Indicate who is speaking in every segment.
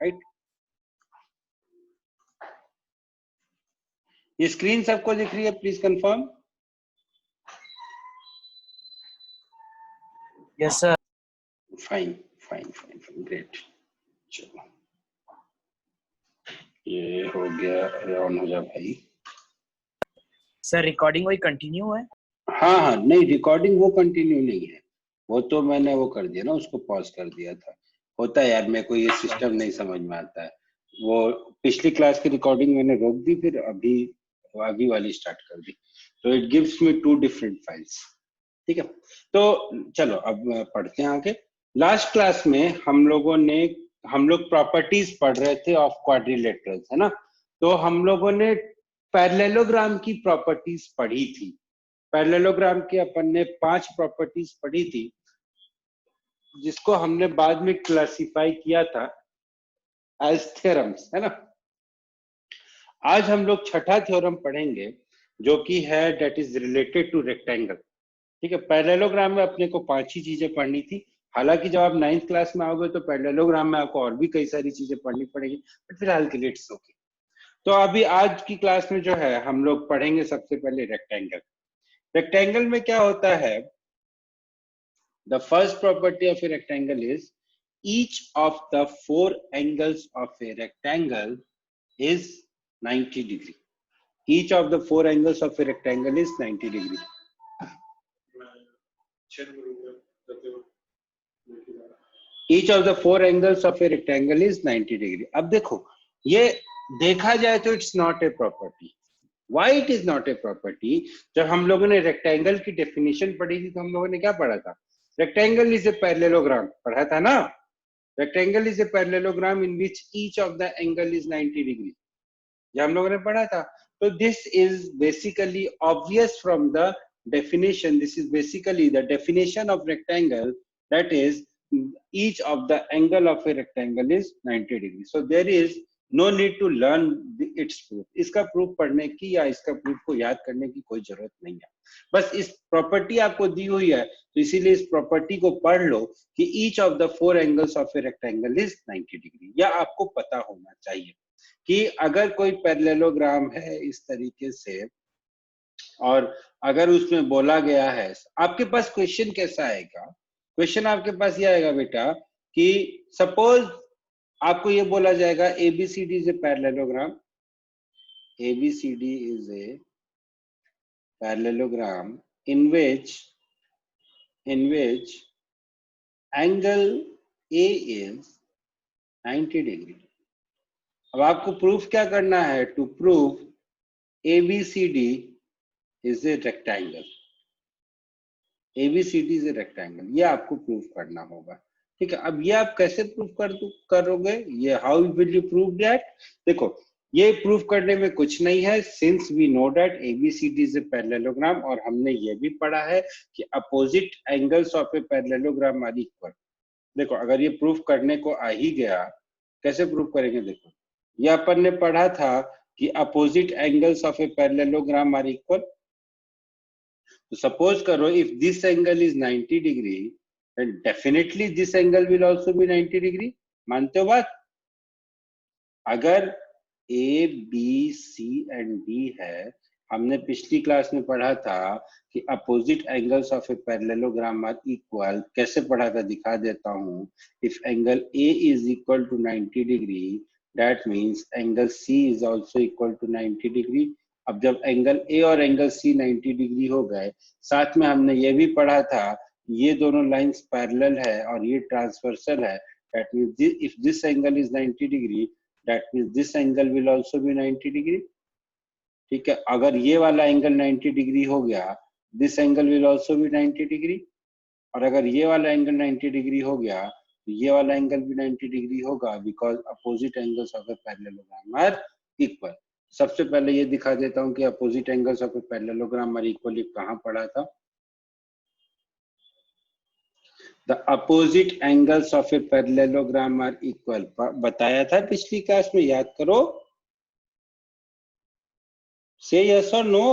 Speaker 1: Right. ये screen सबको दिख रही है? Please confirm.
Speaker 2: Yes sir.
Speaker 1: Fine fine fine fine, great. चलो ये हो गया, ऑन हो जा भाई।
Speaker 2: सर रिकॉर्डिंग वही कंटिन्यू है?
Speaker 1: हाँ हाँ, नहीं रिकॉर्डिंग वो कंटिन्यू नहीं है, वो तो मैंने वो कर दिया ना, उसको पॉज कर दिया था। होता है यार, मेरे को ये सिस्टम नहीं समझ में आता है। वो पिछली क्लास की रिकॉर्डिंग मैंने रोक दी, फिर अभी आगे वाली स्टार्ट कर दी, तो it gives me 2 different files. ठीक है, तो चलो अब पढ़ते हैं आगे। लास्ट क्लास में हम लोग प्रॉपर्टीज पढ़ रहे थे ऑफ क्वाड्रिलेटरल्स, है ना। तो हम लोगों ने पैरेललोग्राम की प्रॉपर्टीज पढ़ी थी। पैरेललोग्राम की अपन ने 5 प्रॉपर्टीज पढ़ी थी, जिसको हमने बाद में क्लासिफाई किया था एज थ्योरम्स, है ना। आज हम लोग छठा थ्योरम पढ़ेंगे, जो कि है that is related to rectangle. ठीक है, पैरेललोग्राम में अपने को 5 ही चीजें पढ़नी थी। हालांकि जब आप 9th क्लास में आओगे तो पैरेललोग्राम में आपको और भी कई सारी चीजें पढ़नी पड़ेगी, बट फिलहाल के लिए इट्स ओके। तो अभी आज की क्लास में जो है हम लोग पढ़ेंगे सबसे पहले रेक्टेंगल। रेक्टेंगल में क्या होता है? The first property of a rectangle is each of the 4 angles of a rectangle is 90 degree. Each of the 4 angles of a rectangle is 90 degree. Each of the 4 angles of a rectangle is 90 degree. अब देखो, ये देखा जाए तो it's not a property. Why it is not a property? जब हम लोगों ने रेक्टेंगल की डेफिनेशन पढ़ी थी तो हम लोगों ने क्या पढ़ा था? Rectangle is a parallelogram, पढ़ा था ना। Rectangle is a parallelogram in which each of the angle is 90 degree. ये हम लोगों ने पढ़ा था। तो this is basically obvious from the definition. This is basically the definition of rectangle, that is each of the angle of a rectangle is 90 degree. So there is no need to learn its proof. इसका proof पढ़ने की या इसका proof को याद करने की कोई जरूरत नहीं है। बस इस प्रॉपर्टी आपको दी हुई है, तो इसीलिए इस प्रॉपर्टी को पढ़ लो कि each of the 4 angles of a rectangle is 90 degree। या आपको पता होना चाहिए कि अगर कोई पैरेललोग्राम है इस तरीके से, और अगर उसमें बोला गया है, आपके पास क्वेश्चन कैसा आएगा? क्वेश्चन आपके पास ये आएगा बेटा कि सपोज आपको ये बोला जाएगा ABCD is a parallelogram, ABCD is a parallelogram in which angle A is 90 degree। अब आपको प्रूफ क्या करना है? To prove ABCD is a rectangle, ABCD is a rectangle, ये आपको प्रूफ करना होगा। ठीक है, अब ये आप कैसे प्रूफ करोगे? ये how will you prove that? देखो, ये प्रूफ करने में कुछ नहीं है, since we know that ABCD is a parallelogram, और हमने ये भी पढ़ा है कि opposite angles of a parallelogram are equal. देखो, अगर ये प्रूफ करने को आ ही गया, कैसे प्रूफ करेंगे? देखो, ये अपन ने पढ़ा था कि opposite angles of a parallelogram are equal. तो सपोज करो if this angle is 90 degree, then definitely this angle will also be 90 degree। मानते हो बात? अगर A, B, C and D है, हमने पिछली क्लास में पढ़ा था कि opposite angles of a parallelogram are equal. कैसे पढ़ा था? दिखा देता हूं। If angle A is equal to 90 degree, that means angle C is also equal to 90 degree। अब जब एंगल A और एंगल C 90 डिग्री हो गए, साथ में हमने ये भी पढ़ा था ये दोनों लाइंस पैरेलल है और ये ट्रांसवर्सल है। That means if this angle is 90 degree, that means this angle will also B 90 degree. ठीक है, अगर ये वाला एंगल 90 डिग्री हो गया, this angle will also B 90 degree. और अगर ये वाला एंगल 90 डिग्री हो गया, तो ये वाला एंगल भी 90 डिग्री होगा, because opposite angles of a parallelogram are equal. सबसे पहले ये दिखा देता हूं कि opposite angles of a parallelogram are equal, ये कहां पढ़ा था? The opposite angles of a parallelogram are equal। बताया था पिछली क्लास में, याद करो। Say yes or no।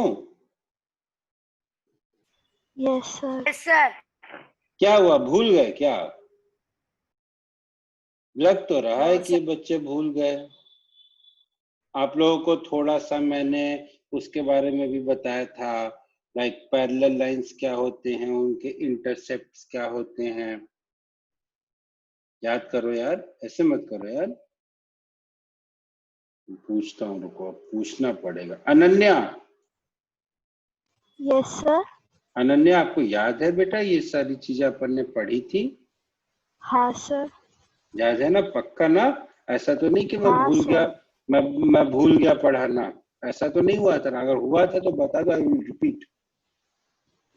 Speaker 3: Yes sir।
Speaker 4: Yes, sir.
Speaker 1: क्या हुआ, भूल गए क्या? लग तो रहा है
Speaker 3: No,
Speaker 1: कि ये बच्चे भूल गए। आप लोगों को थोड़ा सा मैंने उसके बारे में भी बताया था, लाइक पैरेलल लाइंस क्या होते हैं, उनके इंटरसेप्ट्स क्या होते हैं। याद करो यार, ऐसे मत करो यार। पूछता हूँ, रुको, पूछना पड़ेगा। Ananya,
Speaker 4: yes sir.
Speaker 1: अनन्या आपको याद है बेटा ये सारी चीजें अपन ने पढ़ी थी?
Speaker 4: हाँ सर।
Speaker 1: याद है ना? पक्का ना? ऐसा तो नहीं कि मैं
Speaker 4: हाँ
Speaker 1: भूल
Speaker 4: सर।
Speaker 1: गया, मैं भूल गया पढ़ाना, ऐसा तो नहीं हुआ था ना? अगर हुआ था तो बता दो, आई विल रिपीट।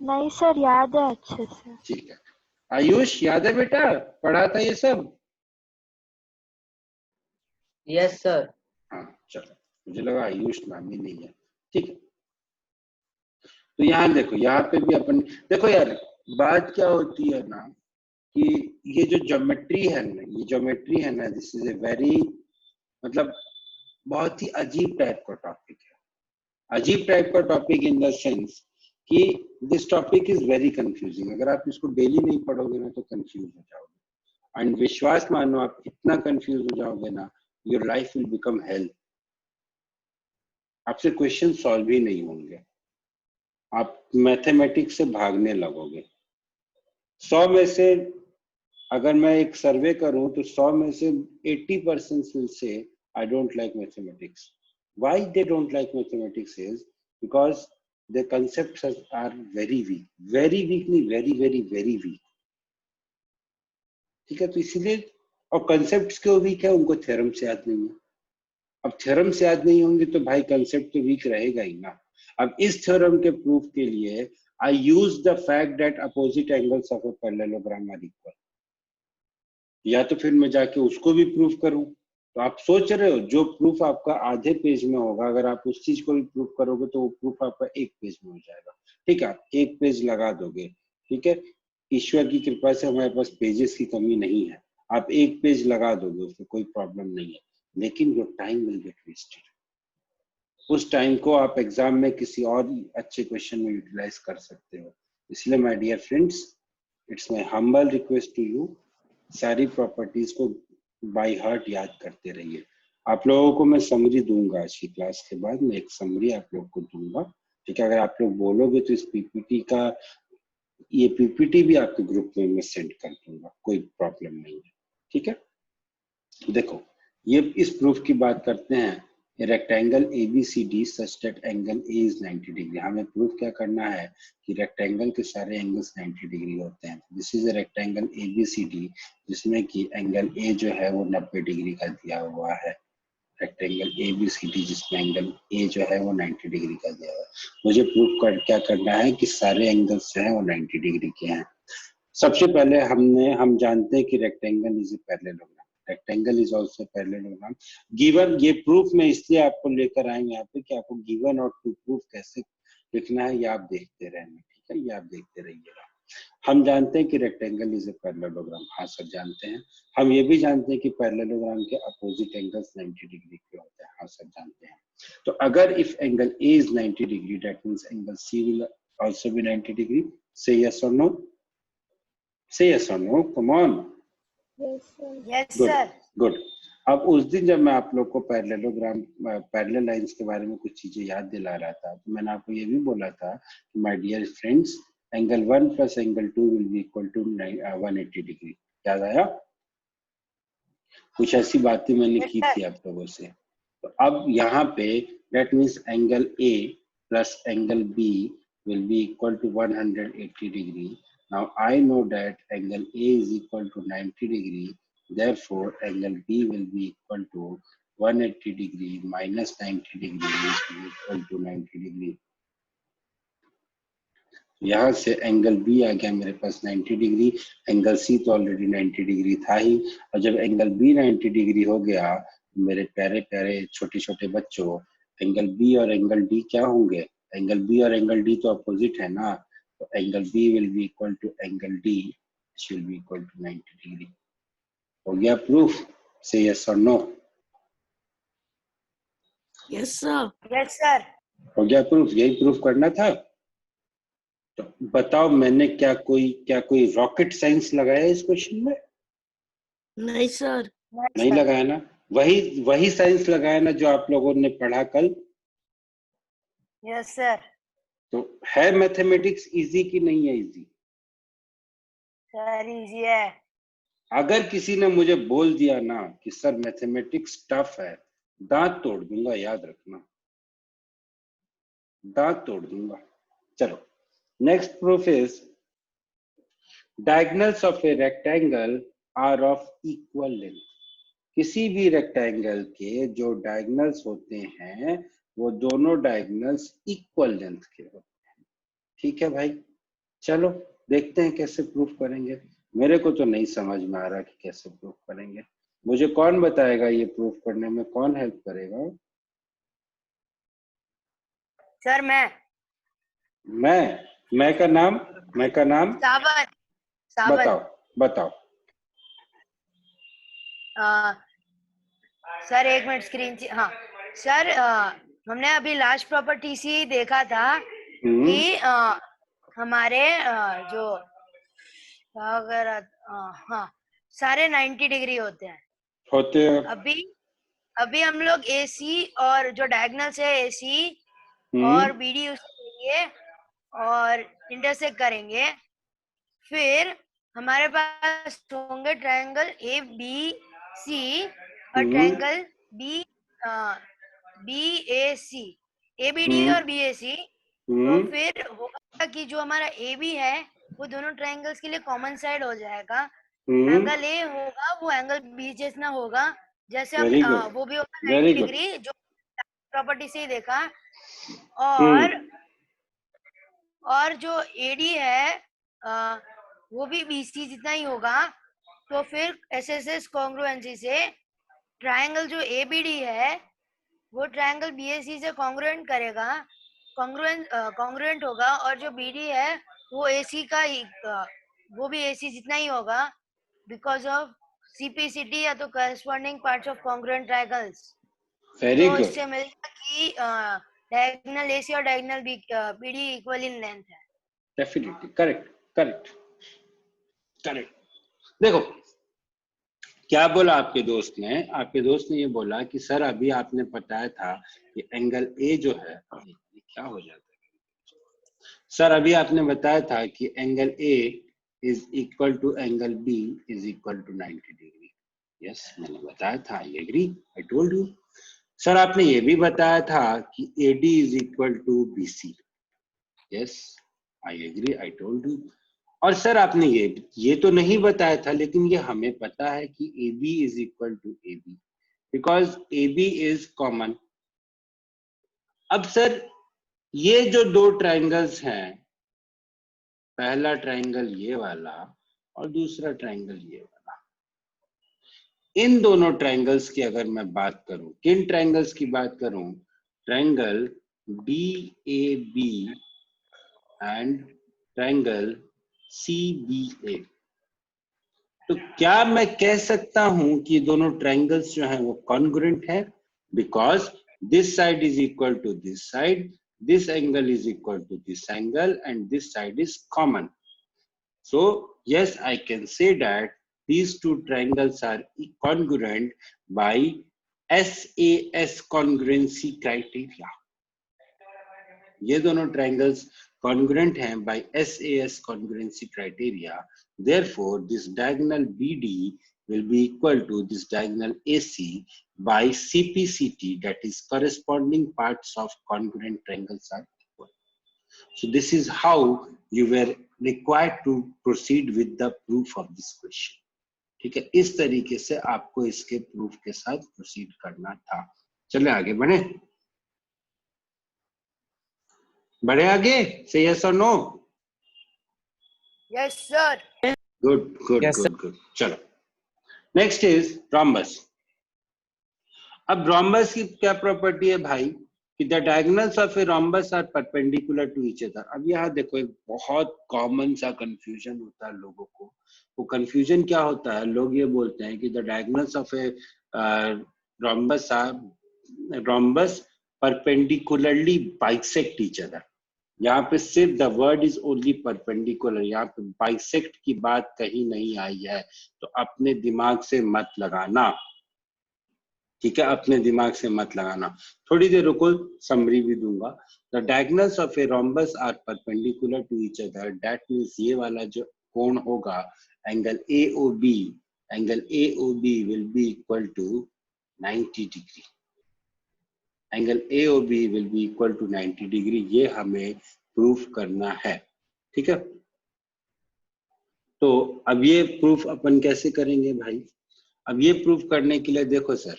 Speaker 4: नहीं सर, याद है अच्छे से।
Speaker 1: ठीक है। आयुष याद है बेटा, पढ़ा था ये सब?
Speaker 3: yes sir.
Speaker 1: हाँ चलो, मुझे लगा आयुष नाम ही नहीं है। ठीक है, तो यहाँ देखो, यहाँ पे भी अपन देखो यार, बात क्या होती है ना कि ये जो ज्योमेट्री है ना, ये ज्योमेट्री है ना, दिस इज ए वेरी, मतलब बहुत ही अजीब टाइप का टॉपिक है। अजीब टाइप का टॉपिक इन द सेंस कि this topic is very confusing. अगर आप इसको डेली नहीं पढ़ोगे ना तो कंफ्यूज हो जाओगे, एंड विश्वास मानो आप इतना कंफ्यूज हो जाओगे ना, your life will become hello. आपसे क्वेश्चन सॉल्व ही नहीं होंगे, आप मैथमेटिक्स से भागने लगोगे। 100 में से अगर मैं एक सर्वे करूं तो 100 में से 80% will say I don't like mathematics. Why they don't like mathematics is because the concepts are very weak, very weak नहीं, very weak। ठीक है, तो इसीलिए, और कंसेप्ट क्यों वीक है? उनको थ्योरम से याद नहीं है। अब थ्योरम से याद नहीं होंगे तो भाई कंसेप्ट तो वीक रहेगा ही ना। अब इस थ्योरम के प्रूफ के लिए I use the fact that opposite angles of a parallelogram are equal, या तो फिर मैं जाके उसको भी प्रूफ करूं। तो आप सोच रहे हो जो प्रूफ आपका आधे पेज में होगा, अगर आप उस चीज को भी प्रूफ करोगे तो वो प्रूफ आपका एक पेज में हो जाएगा। ठीक है, आप एक पेज लगा दोगे, ठीक है, ईश्वर की कृपा से हमारे पास पेजेस की कमी नहीं है, आप एक पेज लगा दोगे, उसमें कोई प्रॉब्लम नहीं है, लेकिन your time will get wasted. उस टाइम को आप एग्जाम में किसी और अच्छे क्वेश्चन में यूटिलाइज कर सकते हो। इसलिए my dear friends, it's my humble request to you, सारी प्रॉपर्टीज को बाय हार्ट याद करते रहिए। आप लोगों को मैं समरी दूंगा आज की क्लास के बाद, मैं एक समरी आप लोग को दूंगा। ठीक है, अगर आप लोग बोलोगे तो इस पीपीटी का, ये पीपीटी भी आपके ग्रुप में मैं सेंड कर दूंगा, कोई प्रॉब्लम नहीं है। ठीक है, देखो ये इस प्रूफ की बात करते हैं। Rectangle ABCD such that angle A is 90 degree. हमें प्रूफ क्या करना है कि रेक्टेंगल के सारे एंगल्स 90 डिग्री होते हैं। This is a rectangle ABCD जिसमें कि एंगल A जो है वो 90 डिग्री का दिया हुआ है। रेक्टेंगल ABCD जिसमें एंगल A जो है वो 90 डिग्री का दिया हुआ है। मुझे प्रूफ क्या करना है कि सारे एंगल्स जो है वो 90 डिग्री के हैं। सबसे पहले हम जानते हैं कि rectangle is a parallelogram, rectangle is also parallelogram. Given, ये प्रूफ मैं इसलिए आपको लेकर आए यहाँ पे कि आपको गिवन और टू प्रूफ कैसे लिखना है ये आप देखते रहना। ठीक है, ये आप देखते रहिएगा। हम जानते हैं कि रेक्टेंगल इज ए पैरेललोग्राम, हाँ सर जानते हैं। हम ये भी जानते हैं कि पैरेललोग्राम के अपोजिट एंगल्स 90 डिग्री के होते हैं, हाँ सर जानते हैं। तो अगर if angle A is 90 degree, that means angle C will also be 90 degree. Say yes or no. Say yes or no. Come on.
Speaker 4: Yes sir.
Speaker 3: Yes
Speaker 1: Good.
Speaker 3: sir.
Speaker 1: Good. अब उस दिन जब मैं आप लोग को पैरेललोग्राम, पैरेलल लाइंस के बारे में कुछ चीजें याद दिला रहा था, तो मैंने आपको ये भी बोला था कि my dear friends, angle 1 plus angle 2 will be equal to 180 degree. याद आया? कुछ ऐसी बातें मैंने की थी आप लोगों से। तो अब यहाँ पे that means angle A plus angle B will be equal to 180 degree. Now I know that angle A is equal to 90 degree. Therefore, angle B will be equal to 180 degree minus 90 degree is equal to 90 degree. यहाँ से angle B आ गया मेरे पास 90 degree, angle C तो already 90 degree था ही, और जब angle B 90 degree हो गया, मेरे प्यारे प्यारे छोटे छोटे बच्चों, एंगल B और एंगल D क्या होंगे? एंगल B और एंगल D तो अपोजिट है ना, तो angle B will be equal to angle D which will be equal to 90 degree. हो गया प्रूफ? से यस और no?
Speaker 3: Yes sir. Yes sir.
Speaker 1: हो गया प्रूफ? यही प्रूफ करना था। तो बताओ, मैंने क्या कोई रॉकेट साइंस लगाया इस क्वेश्चन में?
Speaker 3: नहीं सर।
Speaker 1: नहीं लगाया ना? वही वही साइंस लगाया ना जो आप लोगों ने पढ़ा कल?
Speaker 3: Yes sir.
Speaker 1: तो है मैथमेटिक्स इजी कि नहीं है इजी?
Speaker 3: सर इजी है।
Speaker 1: अगर किसी ने मुझे बोल दिया ना कि सर मैथमेटिक्स टफ है, दांत तोड़ दूंगा, याद रखना, दांत तोड़ दूंगा। चलो, next proof is diagonals of a rectangle are of equal length. किसी भी रेक्टेंगल के जो डायगोनल्स होते हैं वो दोनों डायगोनल्स इक्वल लेंथ के होते हैं। ठीक है भाई, चलो देखते हैं कैसे प्रूफ करेंगे। मेरे को तो नहीं समझ में आ रहा कि कैसे प्रूफ करेंगे। मुझे कौन बताएगा ये प्रूफ करने में, कौन हेल्प करेगा?
Speaker 3: सर
Speaker 1: मैं का नाम
Speaker 3: सावन। सावन।
Speaker 1: बताओ बताओ।
Speaker 3: सर एक मिनट स्क्रीन हाँ सर, हमने अभी लास्ट प्रॉपर्टी से देखा था कि हमारे जो अगर हाँ सारे 90 डिग्री होते हैं। अभी हम लोग AC और जो डायगोनल्स है AC और BD उसके लिए और इंटरसेक्ट करेंगे, फिर हमारे पास होंगे ट्रायंगल ABC और ट्रायंगल BAC, ABD और BAC। तो फिर होगा कि जो हमारा AB है वो दोनों ट्रायंगल्स के लिए कॉमन साइड हो जाएगा। एंगल A होगा वो एंगल B जैसा होगा, जैसे हम वो भी होगा 90 डिग्री, जो प्रॉपर्टी से ही देखा। और जो AD है वो भी BC जितना ही होगा। तो फिर SSS कॉन्ग्रुएंसी से ट्रायंगल जो ABD है वो ट्रायंगल BAC से कॉन्ग्रुएंट करेगा, कॉन्ग्रुएंट होगा। और जो BD है वो AC का ही वो भी AC जितना ही होगा, बिकॉज ऑफ CPCT या तो corresponding parts of congruent triangles. तो इससे मिलता कि डायगोनल AC और diagonal BD equal in length है।
Speaker 1: Definitely correct. देखो क्या बोला आपके दोस्त ने ये बोला कि सर अभी आपने बताया था कि एंगल A जो है, क्या हो जाता है सर, अभी आपने बताया था कि angle A is equal to angle B is equal to 90 degree. Yes, मैंने बताया था, I agree, I told you. Sir आपने ये भी बताया था कि AD is equal to BC। Yes, I agree, I told you. और सर आपने ये तो नहीं बताया था, लेकिन ये हमें पता है कि AB is equal to AB because AB is common. अब सर ये जो दो ट्रायंगल्स हैं, पहला ट्रायंगल ये वाला और दूसरा ट्रायंगल ये वाला, इन दोनों ट्रायंगल्स की अगर मैं बात करूं, किन ट्रायंगल्स की बात करूं? Triangle DAB and triangle CBA। तो क्या मैं कह सकता हूं कि दोनों ट्रायंगल्स जो हैं वो कॉन्ग्रुएंट है? Because this side is equal to this side, this angle is equal to this angle, and this side is common. So yes, I can say that these two triangles are congruent by SAS congruency criteria. ये दोनों triangles congruent हैं by SAS congruency criteria. Therefore, this diagonal BD will be equal to this diagonal AC by CPCT, that is corresponding parts of congruent triangles are equal. So this is how you were required to proceed with the proof of this question. ठीक है, इस तरीके से आपको इसके proof के साथ proceed करना था। चले आगे बढ़े आगे। से यस और नो?
Speaker 3: Yes sir.
Speaker 1: गुड। चलो, नेक्स्ट इज रोम्बस। अब रोम्बस की क्या प्रॉपर्टी है भाई कि the diagonals of a rhombus are perpendicular to each other. अब यहाँ देखो, एक बहुत कॉमन सा कंफ्यूजन होता है लोगों को। वो कंफ्यूजन क्या होता है, लोग ये बोलते हैं कि the diagonals of a rhombus perpendicularly bisect each other. यहाँ पे सिर्फ the word is only perpendicular, यहाँ पे बाइसेक्ट की बात कहीं नहीं आई है, तो अपने दिमाग से मत लगाना, ठीक है, अपने दिमाग से मत लगाना। थोड़ी देर रुको, समरी भी दूंगा। The diagonals of a rhombus are perpendicular to each other, that means ये वाला जो कोण होगा angle AOB, angle AOB will be equal to 90 degree, angle AOB will be equal to 90 degree, ये हमें प्रूफ करना है, ठीक है। तो अब ये प्रूफ अपन कैसे करेंगे भाई? अब ये प्रूफ करने के लिए देखो सर,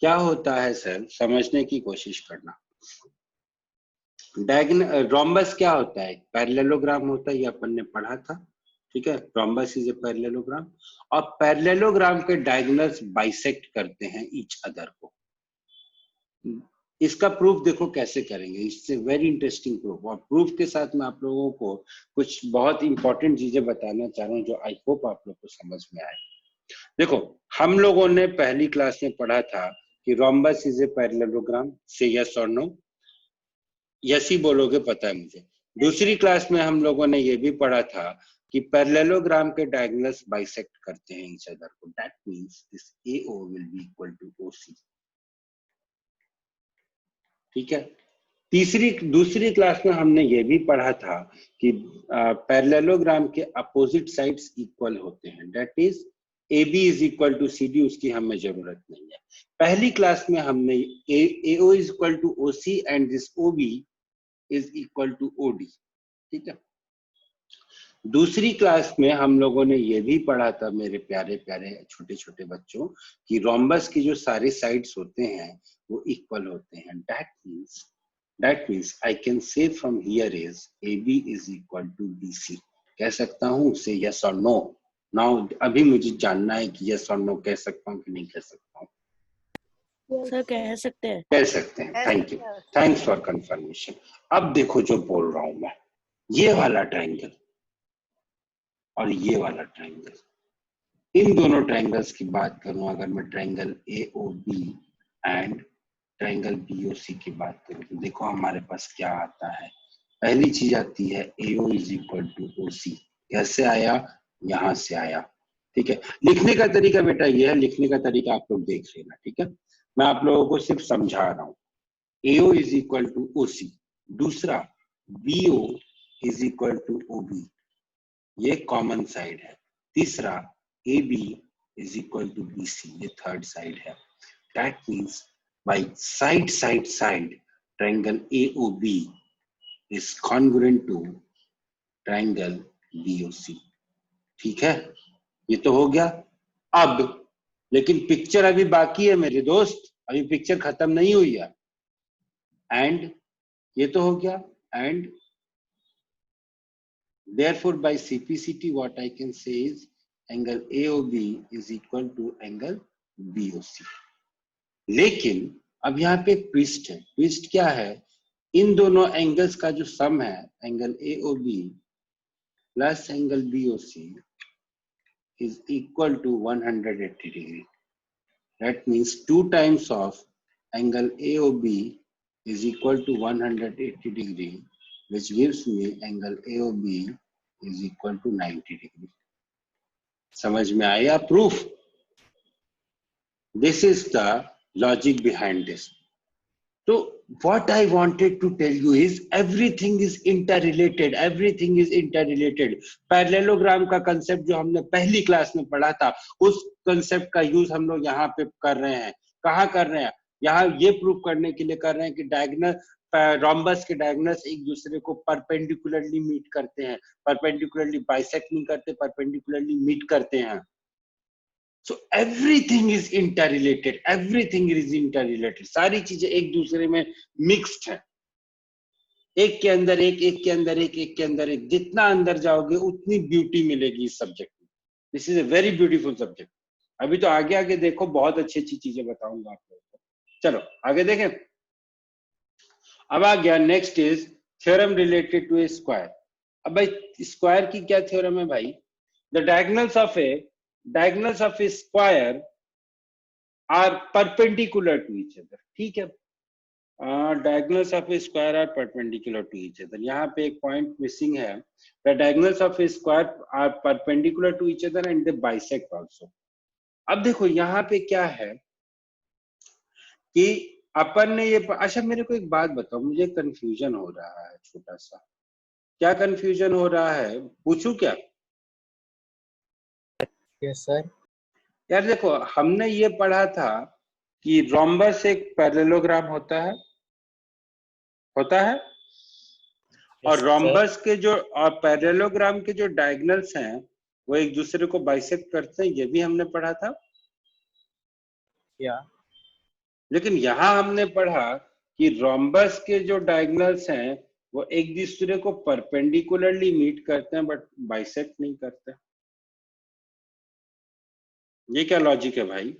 Speaker 1: क्या होता है सर, समझने की कोशिश करना। रोम्बस क्या होता है? पैरेललोग्राम होता है, ये अपन ने पढ़ा था, ठीक है। रोम्बस इज ए पैरेललोग्राम, और पैरेललोग्राम के डायगोनल्स बाइसेक्ट करते हैं ईच अदर को। इसका प्रूफ देखो कैसे करेंगे, इससे वेरी इंटरेस्टिंग प्रूफ, और प्रूफ के साथ मैं आप लोगों को कुछ बहुत इंपॉर्टेंट चीजें बताना चाह रहा हूँ जो आई होप आप लोग को समझ में आए। देखो, हम लोगों ने पहली क्लास में पढ़ा था कि रोम्बस इज ए पैरेललोग्राम, से यस और नो, यस ही बोलोगे पता है मुझे। दूसरी क्लास में हम लोगों ने ये भी पढ़ा था कि पैरेललोग्राम के डायगोनल्स बाइसेक्ट करते हैं ईच अदर को, that means this AO will be equal to OC, ठीक है। दूसरी क्लास में हमने ये भी पढ़ा था कि पैरेललोग्राम के अपोजिट साइड्स इक्वल होते हैं, that is AB is equal to CD, उसकी हमें जरूरत नहीं है। पहली क्लास में हमने AO is equal to OC and this OB is equal to OD, ठीक है। दूसरी क्लास में हम लोगों ने ये भी पढ़ा था मेरे प्यारे प्यारे छोटे छोटे बच्चों कि रोम्बस की जो सारे साइड्स होते हैं वो इक्वल होते हैं, that means I can say from here is AB is equal to BC, कह सकता हूँ से यस और नो। नाउ अभी मुझे जानना है कि यस और नो कह सकता हूँ कि नहीं कह सकता हूँ।
Speaker 2: सर कह सकते हैं,
Speaker 1: कह सकते हैं, thank you, thanks for confirmation. अब देखो जो बोल रहा हूं मैं, ये वाला ट्रायंगल और ये वाला ट्रायंगल, इन दोनों ट्रायंगल्स की बात करूं, अगर मैं triangle AOB and triangle BOC की बात करूं तो देखो हमारे पास क्या आता है। पहली चीज आती है AO is equal to OC, कैसे आया? यहां से आया, ठीक है। लिखने का तरीका बेटा ये है, लिखने का तरीका आप लोग देख लेना, ठीक है। मैं आप लोगों को सिर्फ समझा रहा हूं। AO is equal to OC, दूसरा BO is equal to OB, ये कॉमन साइड है। तीसरा AB is equal to BC, ये थर्ड साइड है। That means by side side side triangle AOB is congruent to triangle BOC, ठीक है। ये तो हो गया। अब लेकिन पिक्चर अभी बाकी है मेरे दोस्त, अभी पिक्चर खत्म नहीं हुई है। एंड ये तो हो गया, and therefore by CPCT what I can say is angle AOB is equal to angle BOC। लेकिन अब यहाँ पे ट्विस्ट है। ट्विस्ट क्या है? इन दोनों एंगल्स का जो सम है, angle AOB plus angle BOC is equal to 180 degree. That means 2 times of angle AOB is equal to 180 degree, which gives me angle AOB is equal to 90 degree. समझ में आया proof? This is the logic behind this. So what I wanted to tell you is everything is interrelated, everything is interrelated. Parallelogram का concept जो हमने पहली class में पढ़ा था, उस कंसेप्ट का यूज हम लोग यहाँ पे कर रहे हैं। कहाँ कर रहे हैं? यहाँ ये प्रूव करने के लिए कर रहे हैं कि डायगोनल रोम्बस के डायगोनल्स एक दूसरे को परपेंडिकुलरली मीट करते हैं, परपेंडिकुलरली बाइसेक्ट नहीं करते, परपेंडिकुलरली मीट करते हैं। So everything is interrelated, everything is interrelated. सारी चीजें एक दूसरे में मिक्स्ड है, एक के अंदर एक, एक के अंदर एक, एक के अंदर एक। जितना अंदर जाओगे उतनी ब्यूटी मिलेगी इस सब्जेक्ट में। This is a very beautiful subject. अभी तो आगे आगे देखो, बहुत अच्छी अच्छी चीजें बताऊंगा आप लोगों को। चलो आगे देखें। अब आ गया next is theorem related to a square. अब भाई स्क्वायर की क्या थ्योरम है भाई? The diagonals of a square are perpendicular to each other, ठीक है। diagonals of a square are perpendicular to each other. यहाँ पे एक point missing है. The diagonals of a square are perpendicular to each other and they bisect also. अब देखो यहाँ पे क्या है कि अपन ने ये, अच्छा मेरे को एक बात बताओ, मुझे कंफ्यूजन हो रहा है छोटा सा. क्या कंफ्यूजन हो रहा है, पूछूं क्या?
Speaker 2: Yes sir.
Speaker 1: यार देखो, हमने ये पढ़ा था कि रोम्बस एक पैरेललोग्राम होता है और रोम्बस के जो और पैरेललोग्राम के जो डायगोनल्स हैं वो एक दूसरे को बाइसेक्ट करते हैं, ये भी हमने पढ़ा था.
Speaker 2: या
Speaker 1: लेकिन यहाँ हमने पढ़ा कि रोम्बस के जो डायगोनल्स हैं वो एक दूसरे को परपेंडिकुलरली मीट करते हैं बट बाइसेक्ट नहीं करते. ये क्या लॉजिक है भाई?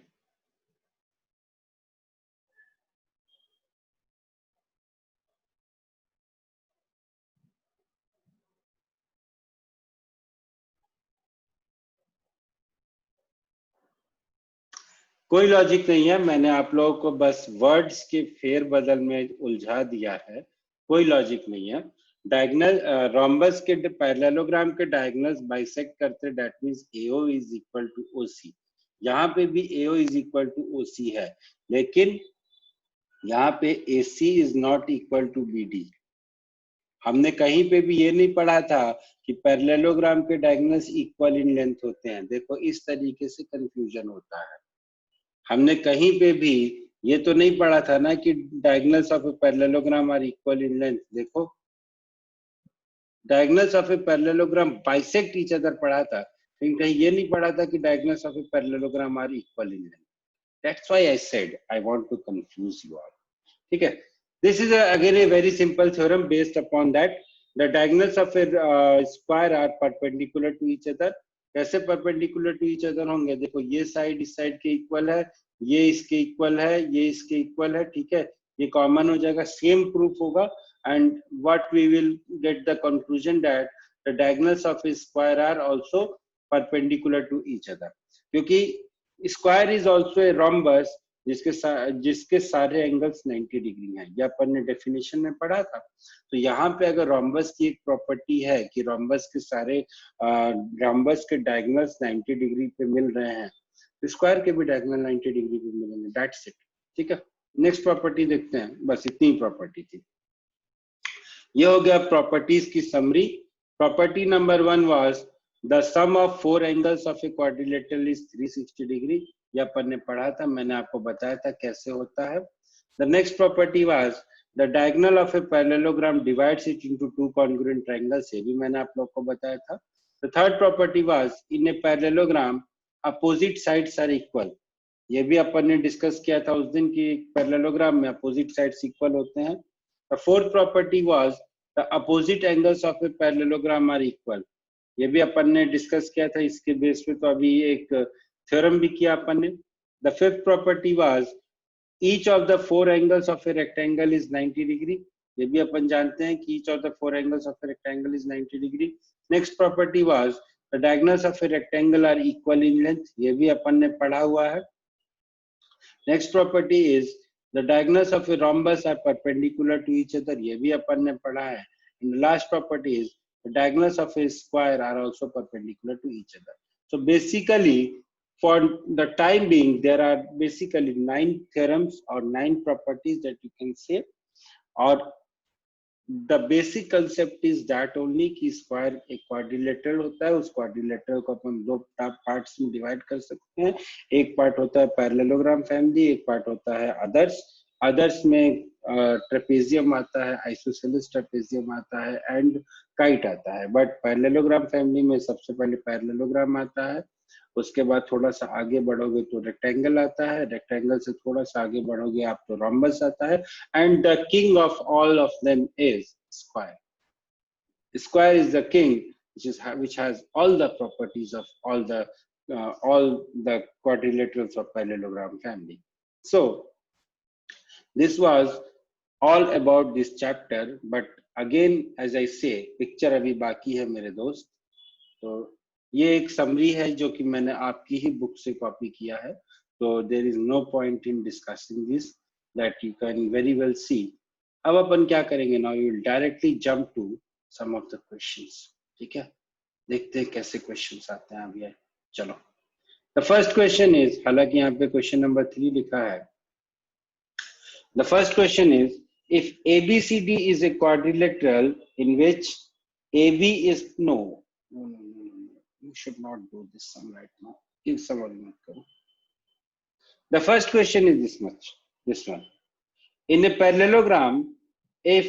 Speaker 1: कोई लॉजिक नहीं है, मैंने आप लोगों को बस वर्ड्स के फेर बदल में उलझा दिया है, कोई लॉजिक नहीं है. डायगोनल रोम्बस के पैरेललोग्राम के डायगोनल्स बाइसेक्ट करते, that means AO is equal to OC. यहाँ पे भी AO is equal to OC है, लेकिन यहाँ पे AC is not equal to BD. हमने कहीं पे भी ये नहीं पढ़ा था कि पैरेललोग्राम के डायगोनल्स इक्वल इन लेंथ होते हैं. देखो इस तरीके से कंफ्यूजन होता है. हमने कहीं पे भी ये तो नहीं पढ़ा था ना कि diagonals of a parallelogram are equal in length. देखो diagonals of a parallelogram bisect each other पढ़ा था, लेकिन कहीं ये नहीं पढ़ा था कि diagonals of a parallelogram are equal in length. That's why I said I want to confuse you all. ठीक है, this is again a very simple theorem based upon that the diagonals of a square are perpendicular to each other. कैसे perpendicular to each other होंगे? देखो ये side इस side के equal है, ये इसके इक्वल है, ये इसके इक्वल है. ठीक है, ये कॉमन हो जाएगा, सेम प्रूफ होगा. And what we will get the conclusion that the diagonals of a square are also perpendicular to each other, क्योंकि square is also a rhombus जिसके सारे एंगल्स 90 डिग्री हैं. ये अपन ने डेफिनेशन में पढ़ा था. तो यहाँ पे अगर रोम्बस की एक प्रॉपर्टी है कि रोम्बस के सारे रोम्बस के डायगोनल्स 90 डिग्री पे मिल रहे हैं, तो स्क्वायर के भी डायगोनल 90 डिग्री पे मिलेंगे. That's it. ठीक है, नेक्स्ट प्रॉपर्टी देखते हैं. बस इतनी प्रॉपर्टी थी. ये हो गया प्रॉपर्टीज की summary. Property number 1 was the sum of 4 angles of a quadrilateral is 360 degree. ये अपन ने पढ़ा था, मैंने आपको बताया था कैसे होता है. The next property was the diagonal of a parallelogram divides it into 2 congruent triangles. ये भी मैंने आप लोग को बताया था. The third property was in a parallelogram opposite sides are equal. ये भी अपन ने डिस्कस किया था उस दिन कि पैरेललोग्राम में अपोजिट साइड्स इक्वल होते हैं. The fourth property was the opposite angles of a parallelogram are equal. ये भी अपन ने डिस्कस किया था. इसके बेस पे तो अभी एक थ्योरम भी किया अपन ने. The fifth property was each of the 4 angles of a rectangle is 90 degree. ये भी अपन जानते हैं कि each of the 4 angles of a rectangle is 90 degree. Next property was the diagonals of a rectangle are equal in length. ये भी अपन ने पढ़ा हुआ है. Next property is the diagonals of a rhombus are perpendicular to each other. ये भी अपन ने पढ़ा है. And last property is the diagonals of a square are also perpendicular to each other. So basically for the time being there are basically 9 theorems or 9 properties that you can say, or the basic concept is that only कि square एक quadrilateral होता है. उस quadrilateral को अपन 2 parts में divide कर सकते हैं. एक part होता है parallelogram family, एक part होता है others में trapezium आता है, isosceles trapezium आता है and kite आता है. but parallelogram family में सबसे पहले parallelogram आता है, उसके बाद थोड़ा सा आगे बढ़ोगे तो रेक्टेंगल आता है, रेक्टेंगल से थोड़ा सा आगे बढ़ोगे आप तो रोम्बस आता है. And the king of all of them is square. Square is the king which has all the properties of all the quadrilaterals of parallelogram family. So this was all about this chapter, but again as I say picture अभी बाकी है मेरे दोस्त. तो ये एक summary है जो कि मैंने आपकी ही बुक से कॉपी किया है, तो there is no point in discussing this. that you can very well see. अब अपन क्या करेंगे, now you will directly jump to some of the questions. ठीक है, देखते हैं कैसे questions आते हैं अभी. चलो, the first question is, हालांकि यहाँ पे question number 3 लिखा है. The first question is, if ABCD is a quadrilateral in which AB is no, you should not do this sum right now. Give some argument करो. The first question is this much, this one. In a parallelogram, if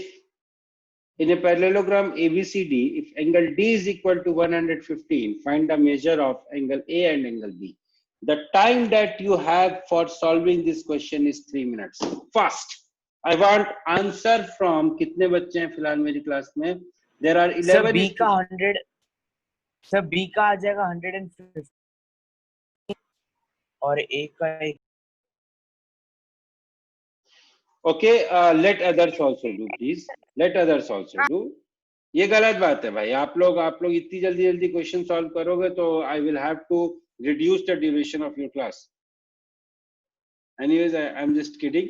Speaker 1: in a parallelogram ABCD, if angle D is equal to 115, find the measure of angle A and angle B. The time that you have for solving this question is 3 minutes. Fast. I want answer from कितने बच्चे हैं फिलहाल मेरी class में? There are 11.
Speaker 2: Sir B का 100, sir B का आ जाएगा 150 और A का
Speaker 1: Okay, let others also do, please. Let others also do. ये गलत बात है भाई. आप लोग इतनी जल्दी क्वेश्चन सॉल्व करोगे तो I will have to reduce the duration of your class. Anyways, I'm just kidding.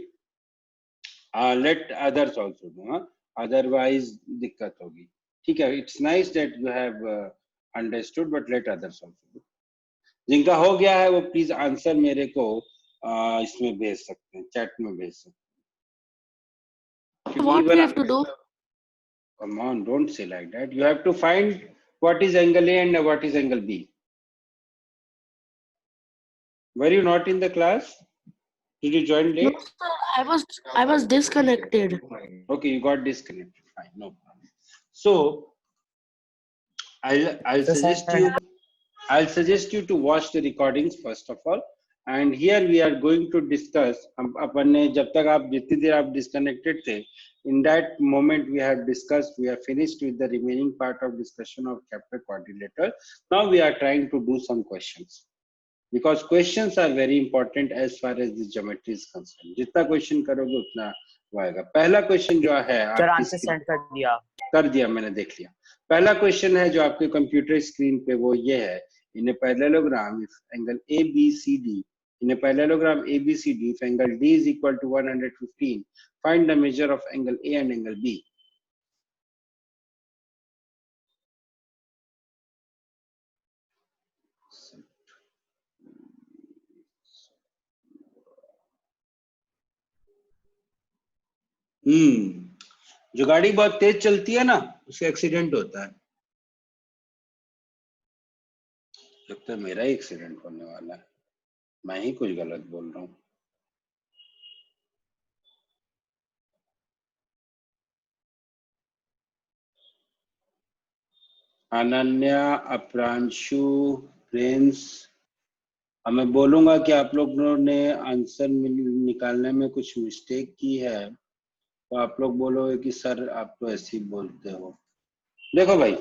Speaker 1: Let others also do. Otherwise दिक्कत होगी. ठीक है. It's nice that you have understood, but let others also do. जिनका हो गया है वो प्लीज आंसर मेरे को इसमें भेज सकते हैं, चैट में भेज सकते हैं.
Speaker 5: What we have to do?
Speaker 1: Come on, don't say like that. You have to find what is angle A and what is angle B. Were you not in the class? Did you join late?
Speaker 5: No, sir, I was disconnected.
Speaker 1: Okay, you got disconnected. Fine, no problem. So I'll suggest you to watch the recordings first of all. And here we are going to discuss. अपन ने जब तक आप जितनी देर आप disconnected थे, in that moment we have discussed. We are finished with the remaining part of discussion of chapter quadrilateral. Now we are trying to do some questions. Because questions are very important as far as the geometry is concerned. जितना question करोगे उतना आएगा. पहला question जो है
Speaker 2: sir answer send कर दिया
Speaker 1: मैंने देख लिया. पहला question है जो आपके कंप्यूटर स्क्रीन पे वो ये है. In a parallelogram, if angle ABCD, in a parallelogram ABCD, if angle D is equal to 115, find the measure of angle A and angle B. जो गाड़ी बहुत तेज चलती है ना उससे एक्सीडेंट होता है. लगता है मेरा ही एक्सीडेंट होने वाला है. मैं ही कुछ गलत बोल रहा हूँ. अनन्या, अपरांशु, प्रिंस, अब मैं बोलूंगा कि आप लोगों ने आंसर निकालने में कुछ मिस्टेक की है तो आप लोग बोलोगे कि सर आप तो ऐसे ही बोलते हो. देखो भाई,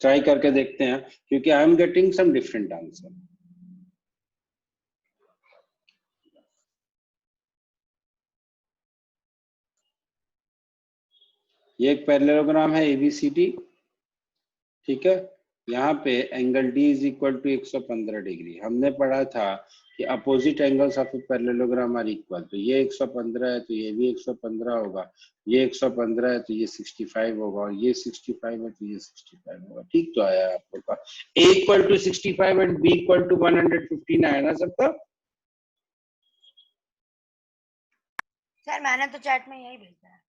Speaker 1: ट्राई करके देखते हैं क्योंकि I am getting some different answer. ये एक पैरेललोग्राम है ABCD. ठीक है. यहाँ पे angle D is equal to 115 degree. हमने पढ़ा था कि opposite angles of a parallelogram are equal. तो ये 115 है तो ये भी 115 होगा. ये 115 है तो ये 65 होगा और ये 65 है तो ये 65 होगा. ठीक तो आया आप लोग का. A equal to 65 and B equal to 115 आया ना सबका.
Speaker 3: सर मैंने तो चैट में यही भेजा है.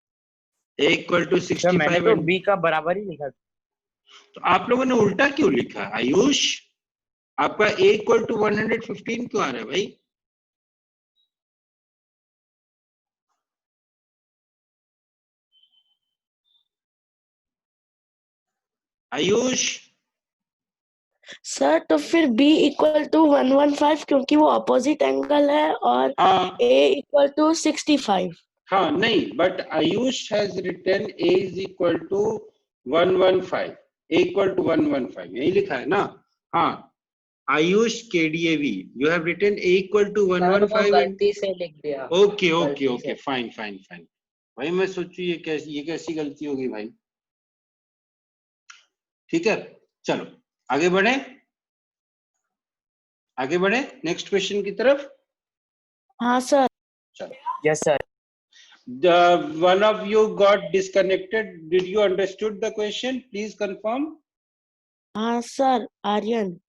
Speaker 1: A इक्वल टू 65
Speaker 2: मैंने तो B का बराबर ही लिखा.
Speaker 1: तो आप लोगों ने उल्टा क्यों लिखा? आयुष, आपका A इक्वल टू 115 क्यों आ रहा है भाई? आयुष
Speaker 5: सर तो फिर B इक्वल टू 115 क्योंकि वो अपोजिट एंगल है और A इक्वल टू 65.
Speaker 1: हाँ नहीं, but Ayush has written A is equal to 115. A equal to 115 यही लिखा है ना. हाँ Ayush KDAV, you have written A equal to 115.
Speaker 6: गलती से लिख दिया.
Speaker 1: Okay okay okay fine fine fine. भाई मैं सोचू ये कैसी गलती होगी भाई. ठीक है चलो आगे बढ़े नेक्स्ट क्वेश्चन की तरफ.
Speaker 5: हाँ सर.
Speaker 1: चलो.
Speaker 2: Yes sir.
Speaker 1: The one of you got disconnected. Did you understood the question? Please confirm.
Speaker 5: हाँ sir, Aryan.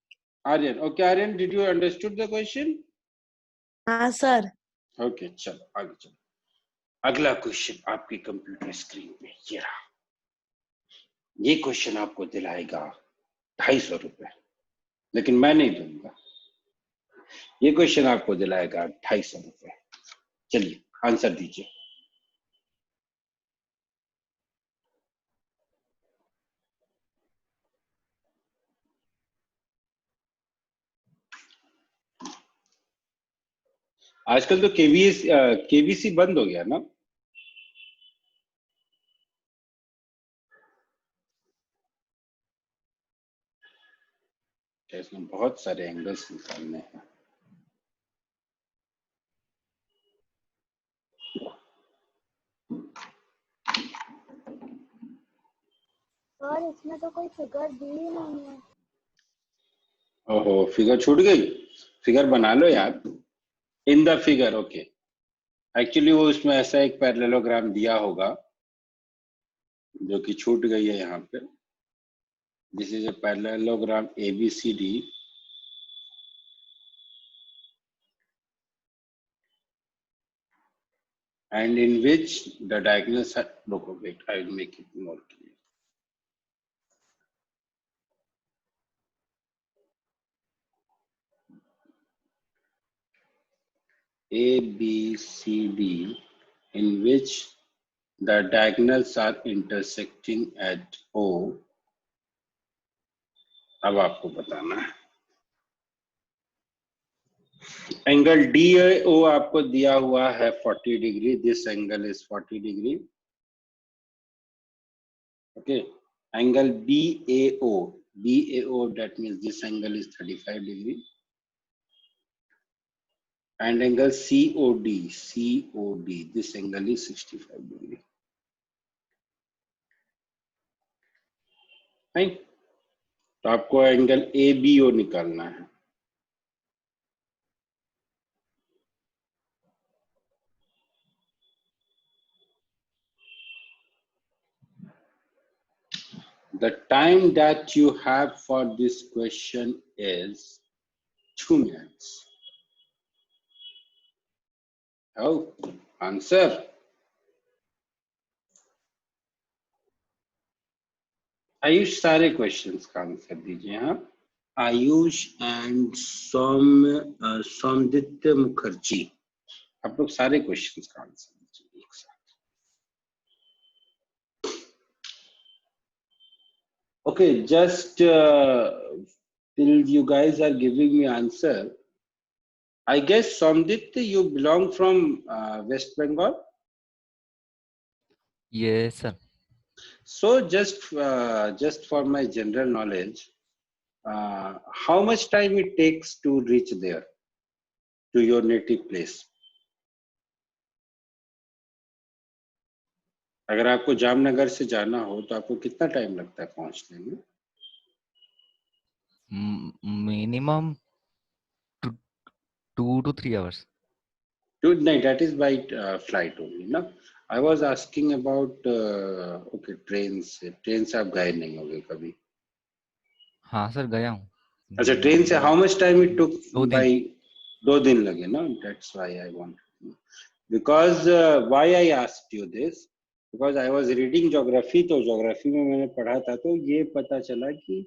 Speaker 1: Aryan. Okay, Aryan, did you understood the question?
Speaker 5: हाँ सर.
Speaker 1: Okay, चलो आगे चलो. अगला क्वेश्चन आपकी कंप्यूटर स्क्रीन पे ये रहा. ये क्वेश्चन आपको दिलाएगा 250 रुपए, लेकिन मैं नहीं दूंगा. ये क्वेश्चन आपको दिलाएगा 250 रुपए. चलिए आंसर दीजिए. आजकल तो केबीसी बंद हो गया ना. इसमें बहुत सारे एंगल्स निकालने हैं.
Speaker 4: और इसमें तो कोई फिगर दी ही नहीं है.
Speaker 1: ओहो, फिगर छूट गई. फिगर बना लो यार. In the figure. Okay, actually वो उसमें ऐसा एक पैरेललोग्राम दिया होगा जो कि छूट गई है यहाँ पे. This is a parallelogram ABCD and in which the diagonals are. Look, wait, I will make it more clear. ABCD in which the diagonals are intersecting at O. अब आपको बताना है. एंगल DAO आपको दिया हुआ है 40 degree. This angle is 40 degree. Okay, angle BAO that means this angle is 35 degree. And angle COD, this angle is 65 degree. Fine. तो आपको एंगल ABO निकालना है. The time that you have for this question is 2 minutes. Oh, answer. Ayush सारे questions का answer दीजिए. हाँ, Ayush and सौमदित्य Mukherjee, आप लोग सारे क्वेश्चंस का आंसर दीजिए एक साथ. Okay, just till you guys are giving me answer, I guess Somdit, you belong from West Bengal.
Speaker 6: Yes, sir.
Speaker 1: So just for my general knowledge, how much time it takes to reach there, to your native place? अगर आपको जामनगर से जाना हो तो आपको कितना time लगता है पहुंचने में?
Speaker 6: Minimum 2 to 3 hours.
Speaker 1: No, that is by flight only, no? I was asking about okay, trains से आप गए नहीं होंगे कभी?
Speaker 6: हाँ सर, गया हूँ.
Speaker 1: अच्छा, ट्रेन से how much time it took?
Speaker 6: 2 दिन.
Speaker 1: by 2 दिन लगे ना? That's why I want to know. Because why I asked you this? Because I was reading geography, तो geography में मैंने पढ़ा था तो ये पता चला कि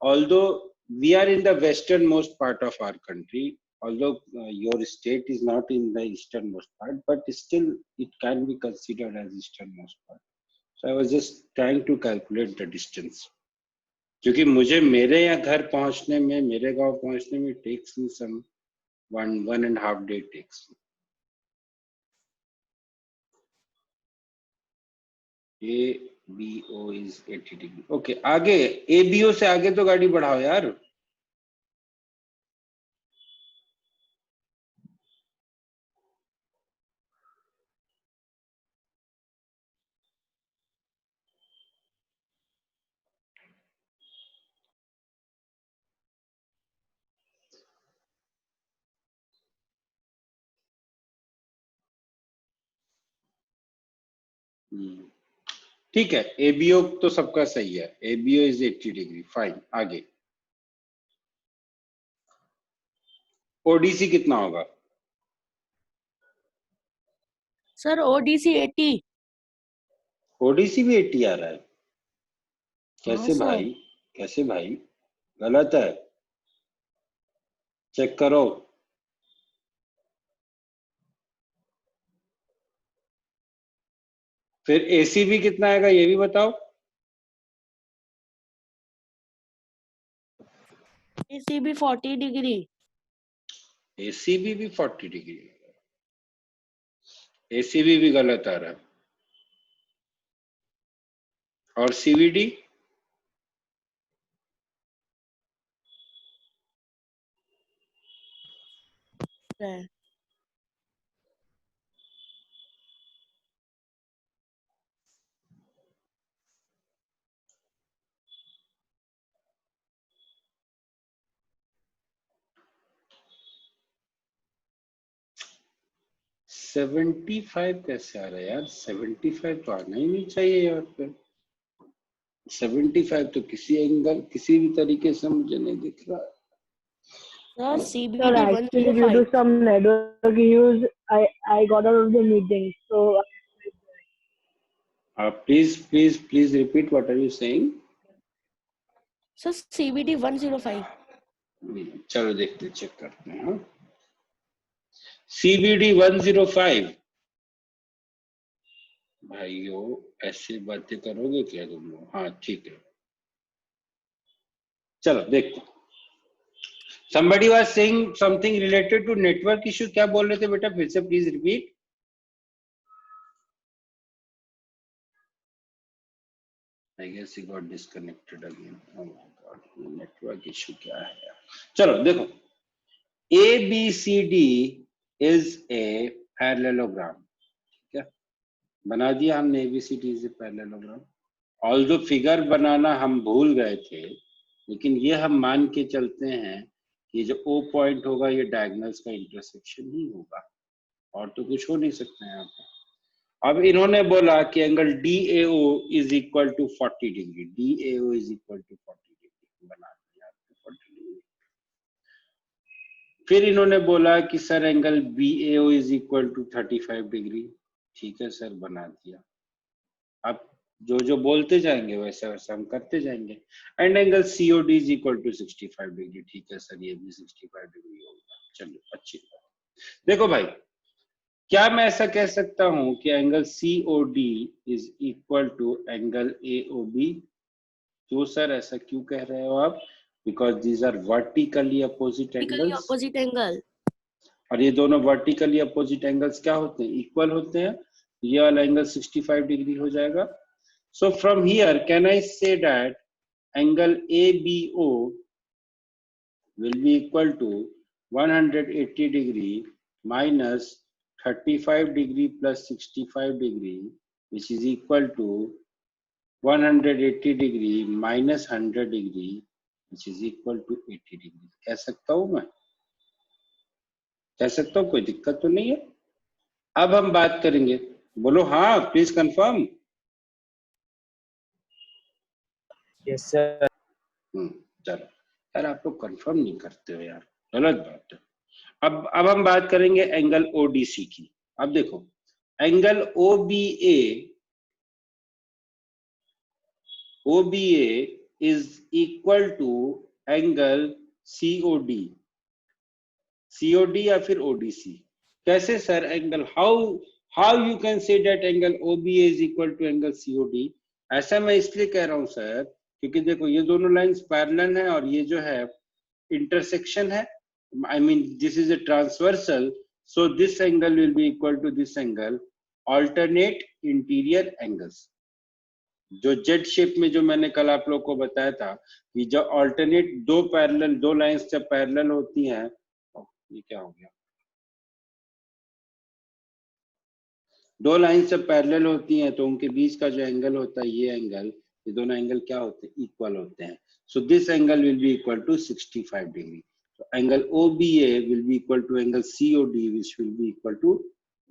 Speaker 1: although we are in the westernmost part of our country, although your state is not in the easternmost part, but still it can be considered as easternmost part. So I was just trying to calculate the distance. क्योंकि मुझे मेरे यहाँ घर पहुंचने में, मेरे गांव पहुंचने में takes me some 1.5 day takes me. ABO is 80 degree. Okay, आगे ABO से आगे तो गाड़ी बढ़ाओ यार. ठीक है, एबीओ तो सबका सही है, एबीओ इज 80 डिग्री, फाइन। आगे ओडीसी कितना होगा?
Speaker 5: सर ओडीसी 80।
Speaker 1: ओडीसी भी 80 आ रहा है? कैसे
Speaker 5: सर।
Speaker 1: भाई, कैसे भाई, गलत है, चेक करो। फिर एसीबी कितना आएगा ये भी बताओ।
Speaker 5: ACB 40 degree.
Speaker 1: एसीबी भी 40 डिग्री, एसीबी भी गलत आ रहा है। और सीवीडी?
Speaker 5: है।
Speaker 1: सेवेंटी फाइव कैसे आ रहा है यार? 75 तो आना ही नहीं चाहिए यार पे। 75 तो किसी एंगल, किसी भी तरीके से मुझे नहीं दिख रहा है।
Speaker 5: Sir
Speaker 4: Sir,
Speaker 5: CBD
Speaker 4: actually, due to
Speaker 5: 105।
Speaker 4: some network issues, I got out of the meeting. So,
Speaker 1: please repeat, what are you saying?
Speaker 5: Sir CBD 105।
Speaker 1: चलो देखते, चेक करते हैं। सीबीडी 105। भाइयों ऐसे बातें करोगे क्या तुम लोग? हाँ ठीक है, चलो देखते। Somebody was saying something related to network issue, क्या बोल रहे थे बेटा? फिर से please repeat. I guess he got disconnected again. Oh my God, network issue क्या है यार? चलो देखो, ABCD is a parallelogram, ठीक है, बना दिया हमने। ABCD is a parallelogram। Although figure बनाना हम भूल गए थे, लेकिन ये हम मान के चलते हैं कि जो O पॉइंट होगा ये डायगोनल्स का इंटरसेक्शन ही होगा, और तो कुछ हो नहीं सकता है यहाँ पे। अब इन्होंने बोला कि angle DAO is equal to 40 degree, DAO is equal to 40 degree बना दिया 40 डिग्री। फिर इन्होंने बोला कि sir angle BAO is equal to 35 degree, ठीक है सर बना दिया। अब जो जो बोलते जाएंगे वैसा वैसा हम करते जाएंगे। And angle COD is equal to 65 degree, ठीक है सर ये भी 65 डिग्री होगा। चलो अच्छी बात। देखो भाई, क्या मैं ऐसा कह सकता हूं कि angle COD is equal to angle AOB? क्यों सर, ऐसा क्यों कह रहे हो आप? Because these are vertically opposite angles,
Speaker 5: opposite angle.
Speaker 1: और ये दोनों वर्टिकली अपोजिट एंगल्स क्या होते हैं? इक्वल होते हैं। ये वाला एंगल 65 डिग्री हो जाएगा। So from here can I say that angle ABO will be equal to 180 degree minus 35 degree plus 65 degree, which is equal to 180 degree minus 100 degree, which is equal to 80 degree। कह सकता हूं मैं, कह सकता हूं, कोई दिक्कत तो नहीं है। अब हम बात करेंगे, बोलो हाँ प्लीज कंफर्म।
Speaker 2: Yes sir.
Speaker 1: चलो यार, आप लोग कंफर्म नहीं करते हो यार, गलत बात है। अब हम बात करेंगे एंगल ODC की। अब देखो, angle OBA is equal to angle COD, COD या फिर ODC। कैसे sir angle, how you can say that angle OBA is equal to angle COD? ऐसा मैं इसलिए कह रहा हूं सर, क्योंकि देखो ये दोनों लाइंस पैरेलल है और ये जो है इंटरसेक्शन है। I mean this is a transversal, so this angle will be equal to this angle, alternate interior angles। जो जेड शेप में जो मैंने कल आप लोग को बताया था कि जो अल्टरनेट दो पैरेलल, दो लाइंस जब पैरेलल होती हैं, ये क्या हो गया, दो लाइंस जब पैरेलल होती हैं तो उनके बीच का जो एंगल होता है, ये एंगल, ये दोनों एंगल क्या होते हैं? इक्वल होते हैं। So this angle will be equal to 65 degree. So angle OBA will be equal to angle COD, which will be equal to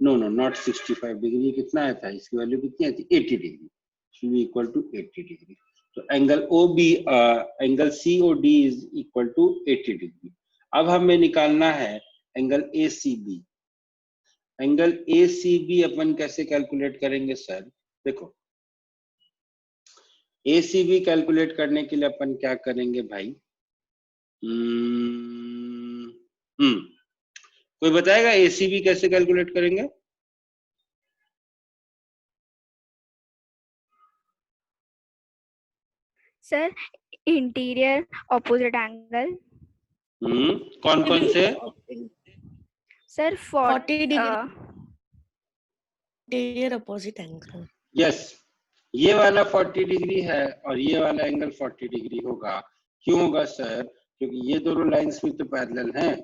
Speaker 1: no no not 65 degree, कितना आया था, इसकी वैल्यू कितनी आई थी 80 degree, should be equal to 80 degree. तो angle OB angle COD is equal to 80 degree. अब हमें निकालना है एंगल ACB। एंगल ACB अपन कैसे कैलकुलेट करेंगे सर, देखो ACB कैलकुलेट करने के लिए अपन क्या करेंगे भाई, कोई बताएगा ACB कैसे कैलकुलेट करेंगे?
Speaker 7: Sir interior opposite angle.
Speaker 1: कौन कौन से?
Speaker 7: Sir
Speaker 5: 40 degree interior opposite angle.
Speaker 1: Yes, ये वाला 40 डिग्री है और ये वाला एंगल 40 डिग्री होगा। क्यों होगा सर? क्योंकि ये दोनों लाइंस भी तो पैरेलल हैं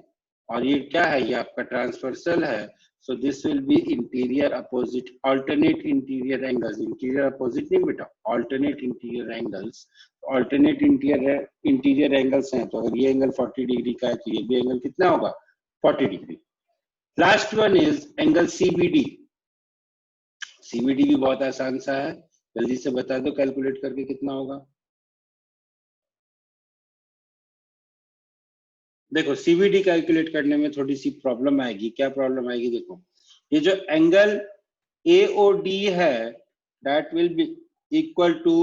Speaker 1: और ये क्या है, ये आपका ट्रांसवर्सल है। So this will be interior opposite alternate interior angles. Interior opposite नहीं बेटा, alternate interior angles. Alternate interior angles हैं, तो अगर ये एंगल 40 डिग्री का है तो ये भी एंगल कितना होगा 40 degree. Last one is angle CBD। CBD भी बहुत आसान सा है, जल्दी से बता दो कैलकुलेट करके कितना होगा। देखो CBD कैलकुलेट करने में थोड़ी सी प्रॉब्लम आएगी। क्या प्रॉब्लम आएगी? देखो ये जो एंगल AOD है that will be equal to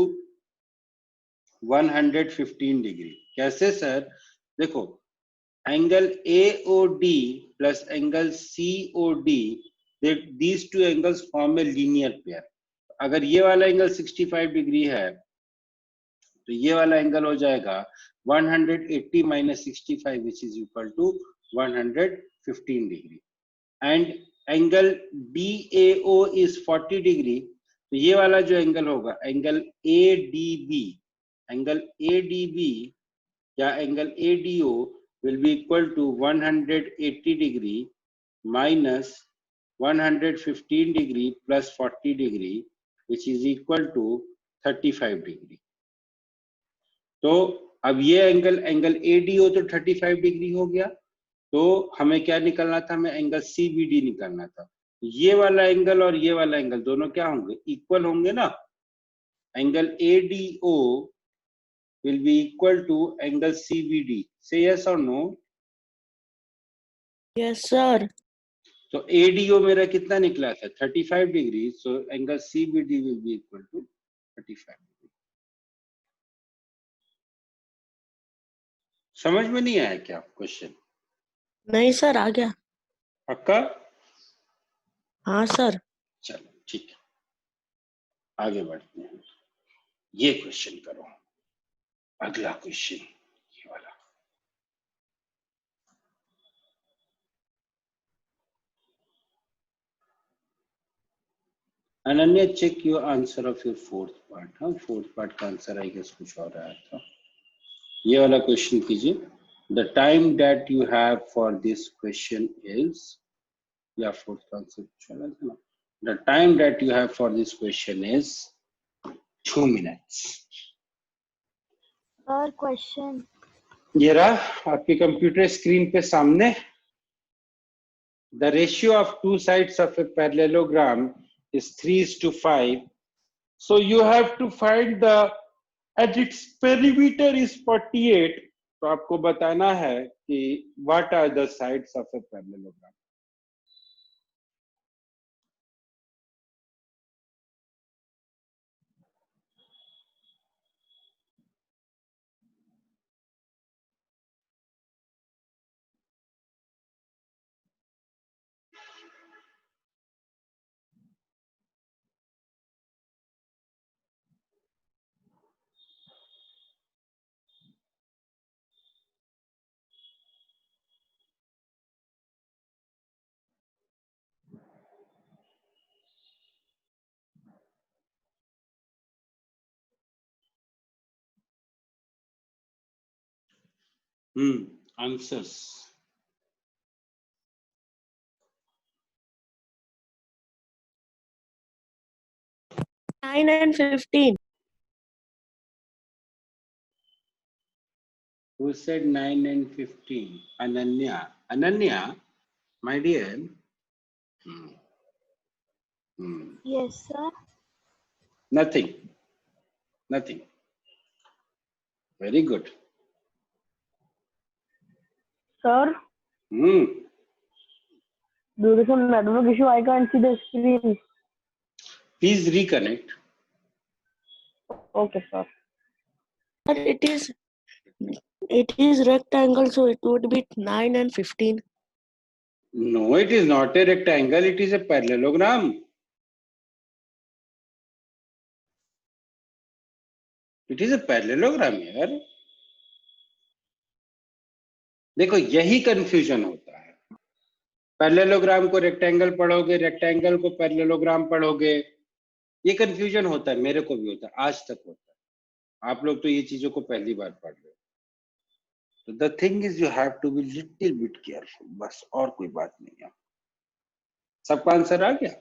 Speaker 1: 115 degree. कैसे सर? देखो angle AOD plus angle COD, these two angles form a linear pair। अगर ये वाला एंगल 65 डिग्री है तो ये वाला एंगल हो जाएगा 180 minus 65 which is equal to 115 degree. And angle DAO is 40 degree, तो ये वाला जो एंगल होगा एंगल ADB, एंगल ADB या angle ADO will be equal to 180 degree minus 115 degree plus 40 degree which is equal to 35 degree. तो अब ये angle ADO तो 35 डिग्री हो गया, तो हमें क्या निकलना था, हमें एंगल CBD निकलना था। ये वाला एंगल और ये वाला एंगल दोनों क्या होंगे, इक्वल होंगे ना। Angle ADO will be equal to angle CBD. Say yes or no?
Speaker 5: Yes sir.
Speaker 1: तो ADO मेरा कितना निकला था 35 degree, so angle CBD will be equal to 35 degree. समझ में नहीं आया क्या क्वेश्चन?
Speaker 5: नहीं सर, आ गया।
Speaker 1: पक्का?
Speaker 5: हाँ सर।
Speaker 1: चलो ठीक है, आगे बढ़ते हैं। ये क्वेश्चन करो, अगला क्वेश्चन ये वाला। Ananya check your answer of your fourth part. हाँ, फोर्थ पार्ट का आंसर आई गेस कुछ और आया था। ये वाला क्वेश्चन कीजिए। The time that you have for this question is, या फोर्थ का आंसर कुछ और आया था ना। The time that you have for this question is 2 minutes.
Speaker 4: और क्वेश्चन
Speaker 1: ये रहा आपके कंप्यूटर स्क्रीन पे सामने। The ratio of two sides of a parallelogram is 3:5. So you have to find the, and its perimeter is 48. तो आपको बताना है कि what are the sides of a parallelogram. Answers.
Speaker 5: Nine and 15।
Speaker 1: Who said 9 and 15? Ananya. Ananya, my dear.
Speaker 4: Yes, sir.
Speaker 1: Nothing. Very good.
Speaker 8: Sir,
Speaker 1: Hmm.
Speaker 8: due to some network issue, I can't see the screen.
Speaker 1: Please reconnect.
Speaker 8: Okay, sir.
Speaker 5: But it is rectangle, so it would be 9 and 15.
Speaker 1: No, it is not a rectangle. It is a parallelogram. It is a parallelogram यार. देखो यही confusion होता है. Parallelogram को rectangle पढ़ोगे, rectangle को parallelogram पढ़ोगे, ये कंफ्यूजन होता है. मेरे को भी होता है, आज तक होता है. आप लोग तो ये चीजों को पहली बार पढ़ रहे हो. तो the thing is you have to be little bit careful, बस और कोई बात नहीं है. सबका आंसर आ गया?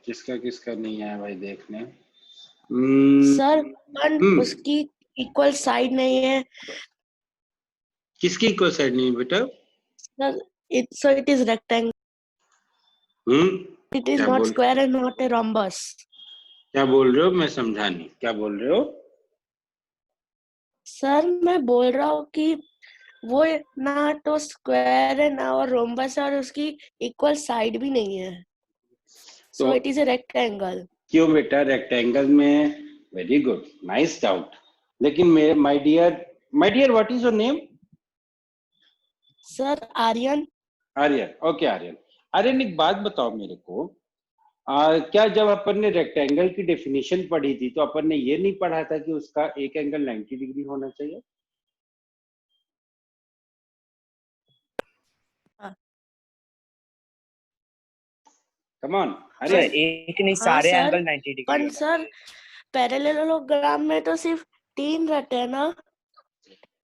Speaker 1: किसका किसका नहीं आया भाई देखने.
Speaker 5: सर उसकी इक्वल साइड नहीं है.
Speaker 1: किसकी इक्वल साइड नहीं है बेटा?
Speaker 5: Sir it is rectangle. It is not square and not a rhombus.
Speaker 1: क्या बोल रहे हो? मैं समझा नहीं. क्या बोल रहे हो?
Speaker 5: सर मैं बोल रहा हूँ कि वो ना तो स्क्वायर है ना और रोम्बस है और उसकी इक्वल साइड भी नहीं है. So it is a rectangle.
Speaker 1: क्यों बेटा? रेक्टेंगल में वेरी गुड, नाइस डाउट. लेकिन मेरे my dear what is your name?
Speaker 5: Sir Aryan.
Speaker 1: Okay Aryan एक बात बताओ मेरे को. क्या जब अपन ने रेक्टेंगल की डेफिनेशन पढ़ी थी तो अपन ने ये नहीं पढ़ा था कि उसका एक एंगल 90 डिग्री होना चाहिए? कम ऑन
Speaker 2: सर एक नहीं सारे एंगल 90 डिग्री.
Speaker 5: पर सर पैरेललोग्राम में तो सिर्फ 3 रहते हैं ना.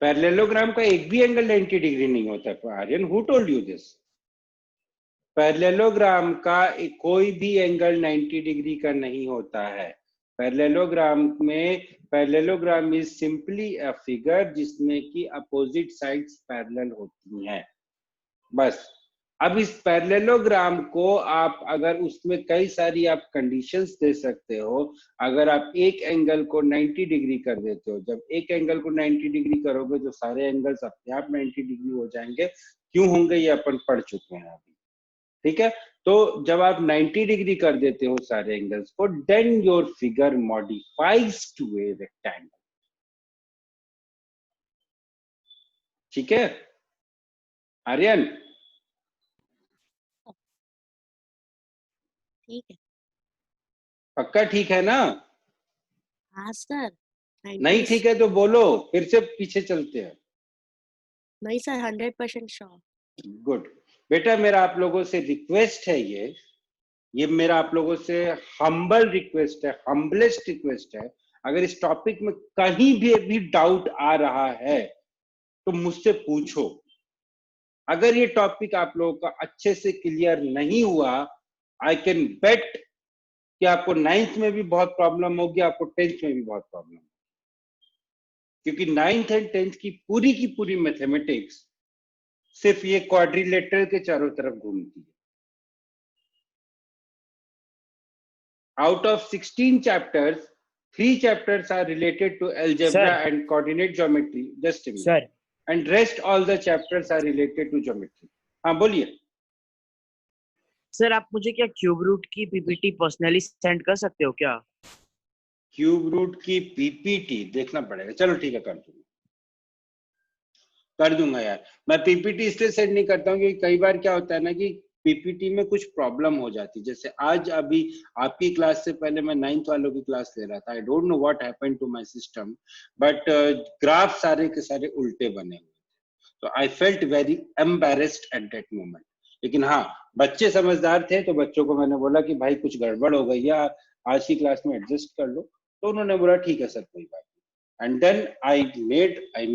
Speaker 1: पैरेललोग्राम का एक भी एंगल 90 डिग्री नहीं होता है Aryan. Who told you this? Parallelogram का कोई भी एंगल 90 डिग्री का नहीं होता है. Parallelogram is simply a figure जिसमें कि अपोजिट साइड्स पैरेलल होती हैं, बस. अब इस पैरेललोग्राम को आप अगर उसमें कई सारी आप कंडीशंस दे सकते हो. अगर आप एक एंगल को 90 डिग्री कर देते हो, जब एक एंगल को 90 डिग्री करोगे तो सारे एंगल्स अपने आप 90 डिग्री हो जाएंगे. क्यों होंगे ये अपन पढ़ चुके हैं अभी. ठीक है. तो जब आप 90 डिग्री कर देते हो सारे एंगल्स को, then your figure modifies to a rectangle. ठीक है आर्यन?
Speaker 5: ठीक है.
Speaker 1: पक्का ठीक है ना?
Speaker 5: हाँ सर.
Speaker 1: नहीं ठीक है तो बोलो, फिर से पीछे चलते हैं.
Speaker 5: नहीं सर 100% श्योर.
Speaker 1: गुड बेटा. मेरा आप लोगों से रिक्वेस्ट है, ये मेरा आप लोगों से हम्बल रिक्वेस्ट है, हम्बलेस्ट रिक्वेस्ट है. अगर इस टॉपिक में कहीं भी अभी डाउट आ रहा है तो मुझसे पूछो. अगर ये टॉपिक आप लोगों का अच्छे से क्लियर नहीं हुआ, आई कैन बेट कि आपको 9th में भी बहुत प्रॉब्लम होगी, आपको 10th में भी बहुत प्रॉब्लम होगी. क्योंकि 9th एंड 10th की पूरी मैथमेटिक्स सिर्फ ये क्वाड्रिलेटरल के चारों तरफ घूमती है. Out of 16 chapters, 3 chapters are related to algebra and coordinate geometry. Just a minute.
Speaker 2: Sir.
Speaker 1: And rest all the chapters are related to geometry. हाँ बोलिए.
Speaker 2: सर आप मुझे क्या क्यूब रूट की पीपीटी पर्सनली सेंड कर सकते हो क्या?
Speaker 1: क्यूब रूट की पीपीटी देखना पड़ेगा. चलो ठीक है, कर दूंगा यार. मैं पीपीटी इसलिए सेंड नहीं करता हूँ क्योंकि कई बार क्या होता है ना कि पीपीटी में कुछ प्रॉब्लम हो जाती है. जैसे आज अभी आपकी क्लास से पहले मैं 9th वालों की क्लास ले रहा था. I don't know what happened to my system, but graph सारे के सारे उल्टे बने हुए. तो I felt very embarrassed at that moment. लेकिन हाँ, बच्चे समझदार थे तो बच्चों को मैंने बोला कि भाई कुछ गड़बड़ हो गई है, आज की क्लास में एडजस्ट कर लो. तो उन्होंने बोला ठीक है सर कोई बात नहीं. And then I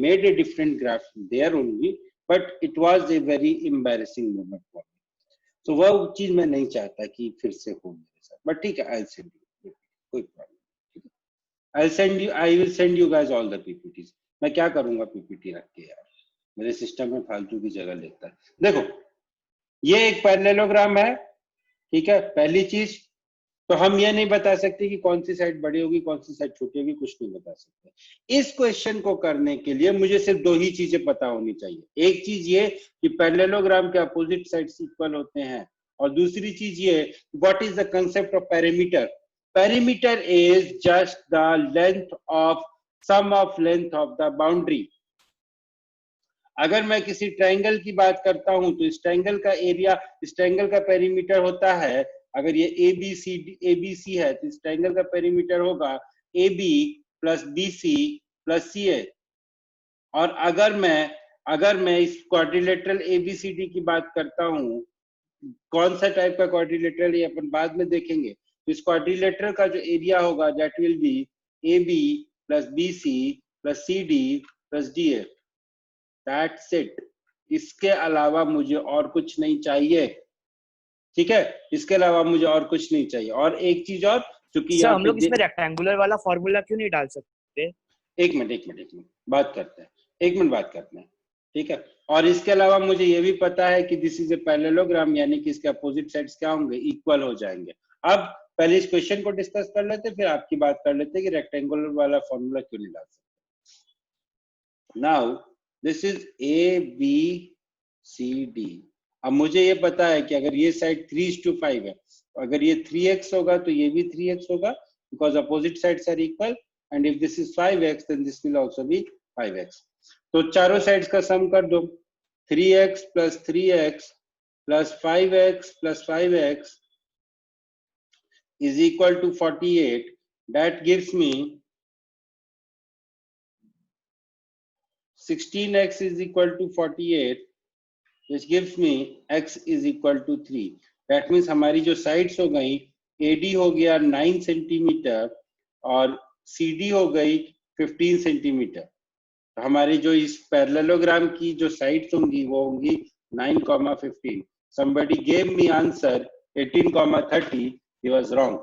Speaker 1: made a different graph there only, but it was a very embarrassing moment for me. So वह चीज मैं नहीं चाहता कि फिर से हो मेरे साथ. But ठीक है, I'll send you. कोई problem. I will send you guys all the PPTs. मैं क्या करूंगा PPT रख के यार. मेरे सिस्टम में फालतू की जगह लेता है। देखो ये एक पैरेललोग्राम है, ठीक है। पहली चीज तो हम ये नहीं बता सकते कि कौन सी साइड बड़ी होगी कौन सी साइड छोटी होगी, कुछ नहीं बता सकते। इस क्वेश्चन को करने के लिए मुझे सिर्फ दो ही चीजें पता होनी चाहिए। एक चीज ये कि पैरेललोग्राम के अपोजिट साइड्स इक्वल होते हैं, और दूसरी चीज ये what is the concept of perimeter. Perimeter is just the length of sum of length of the boundary. अगर मैं किसी ट्रायंगल की बात करता हूं तो इस ट्रायंगल का एरिया, इस ट्रायंगल का पेरीमीटर होता है, अगर ये ABC है तो इस ट्रायंगल का पेरीमीटर होगा AB plus BC plus CA। और अगर मैं इस क्वाड्रिलेटरल ABCD की बात करता हूं, कौन सा टाइप का क्वाड्रिलेटरल ये अपन बाद में देखेंगे, तो इस क्वाड्रिलेटरल का जो एरिया होगा that will B AB plus BC plus CD plus DA। That's it. इसके अलावा मुझे और कुछ नहीं चाहिए, ठीक है। इसके अलावा मुझे और कुछ नहीं चाहिए। और एक चीज और, क्योंकि
Speaker 2: सर हम लोग इसमें रेक्टेंगुलर वाला फॉर्मूला क्यों नहीं डाल सकते?
Speaker 1: एक मिनट बात करते हैं, ठीक है। और इसके अलावा मुझे ये भी पता है कि दिस इज ए पैरेललोग्राम, यानी कि इसके अपोजिट साइड्स क्या होंगे, इक्वल हो जाएंगे। अब पहले इस क्वेश्चन को डिस्कस कर लेते, फिर आपकी बात कर लेते कि रेक्टेंगुलर वाला फॉर्मूला क्यों नहीं डाल सकते। Now this is ABCD। अब मुझे ये पता है कि अगर ये साइड 3:5 है, अगर ये 3x होगा तो ये भी 3x होगा, because opposite sides are equal, and if this is 5x then this will also be 5x। तो चारों साइड्स का सम कर दो, 3x plus 3x plus 5x plus 5x is equal to 48. That gives me 16x is equal to 48, which gives me x is equal to 3. That means हमारी जो sides हो गई, AD हो गया 9 सेंटीमीटर और CD हो गई 15 सेंटीमीटर। हमारी जो इस पैरेललोग्राम की जो साइड्स होंगी वो होंगी 9,15। Somebody gave me answer 18,30. He was wrong.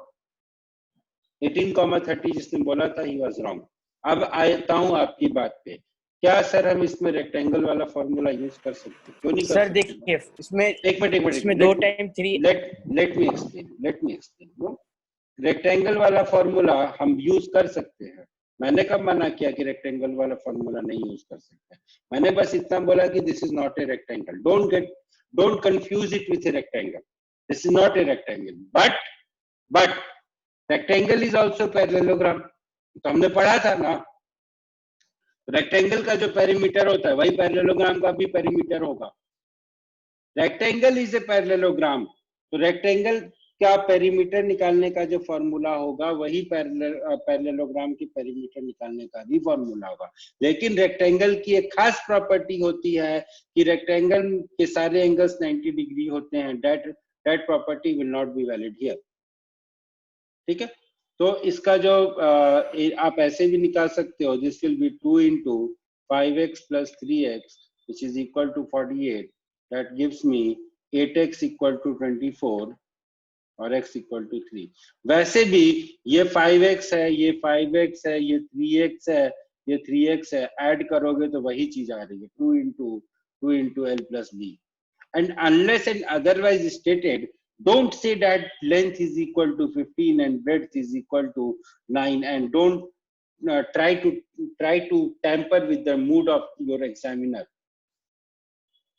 Speaker 1: 18,30 जिसने बोला था he was wrong. अब आता हूँ आपकी बात पे, क्या सर हम इसमें रेक्टेंगल वाला फॉर्मूला यूज कर सकते हैं? क्यों नहीं कर
Speaker 2: सर
Speaker 1: सकते?
Speaker 2: देखिए इसमें
Speaker 1: एक मिनट
Speaker 2: इसमें 2 time 3
Speaker 1: let me explain. Rectangle वाला फॉर्मूला हम यूज कर सकते हैं। मैंने कब मना किया कि रेक्टेंगल वाला फॉर्मूला नहीं यूज कर सकते? मैंने बस इतना बोला कि this is not a rectangle, don't confuse it with a rectangle. This is not a rectangle, but rectangle is also parallelogram. तो हमने पढ़ा था ना, रेक्टेंगल का जो पेरीमीटर होता है वही पैरेललोग्राम का भी पेरीमीटर होगा। रेक्टेंगल इज ए पैरेललोग्राम, तो रेक्टेंगल का पेरीमीटर निकालने का जो फॉर्मूला होगा वही पैरेललोग्राम की पेरीमीटर निकालने का भी फॉर्मूला होगा। लेकिन रेक्टेंगल की एक खास प्रॉपर्टी होती है कि रेक्टेंगल के सारे एंगल्स 90 डिग्री होते हैं। That property will not be valid here, ठीक है। तो इसका जो आप ऐसे भी निकाल सकते हो, this will be 2 into 5x plus 3x which is equal to 48. That gives me 8x equal to 24 और x equal to 3. वैसे भी ये 5x है, ये 5x है, ये 3x है, ये 3x है, ऐड करोगे तो वही चीज आ रही है, 2 into L plus B. And unless and otherwise stated, don't say that length is equal to 15 and breadth is equal to 9, and don't try to tamper with the mood of your examiner.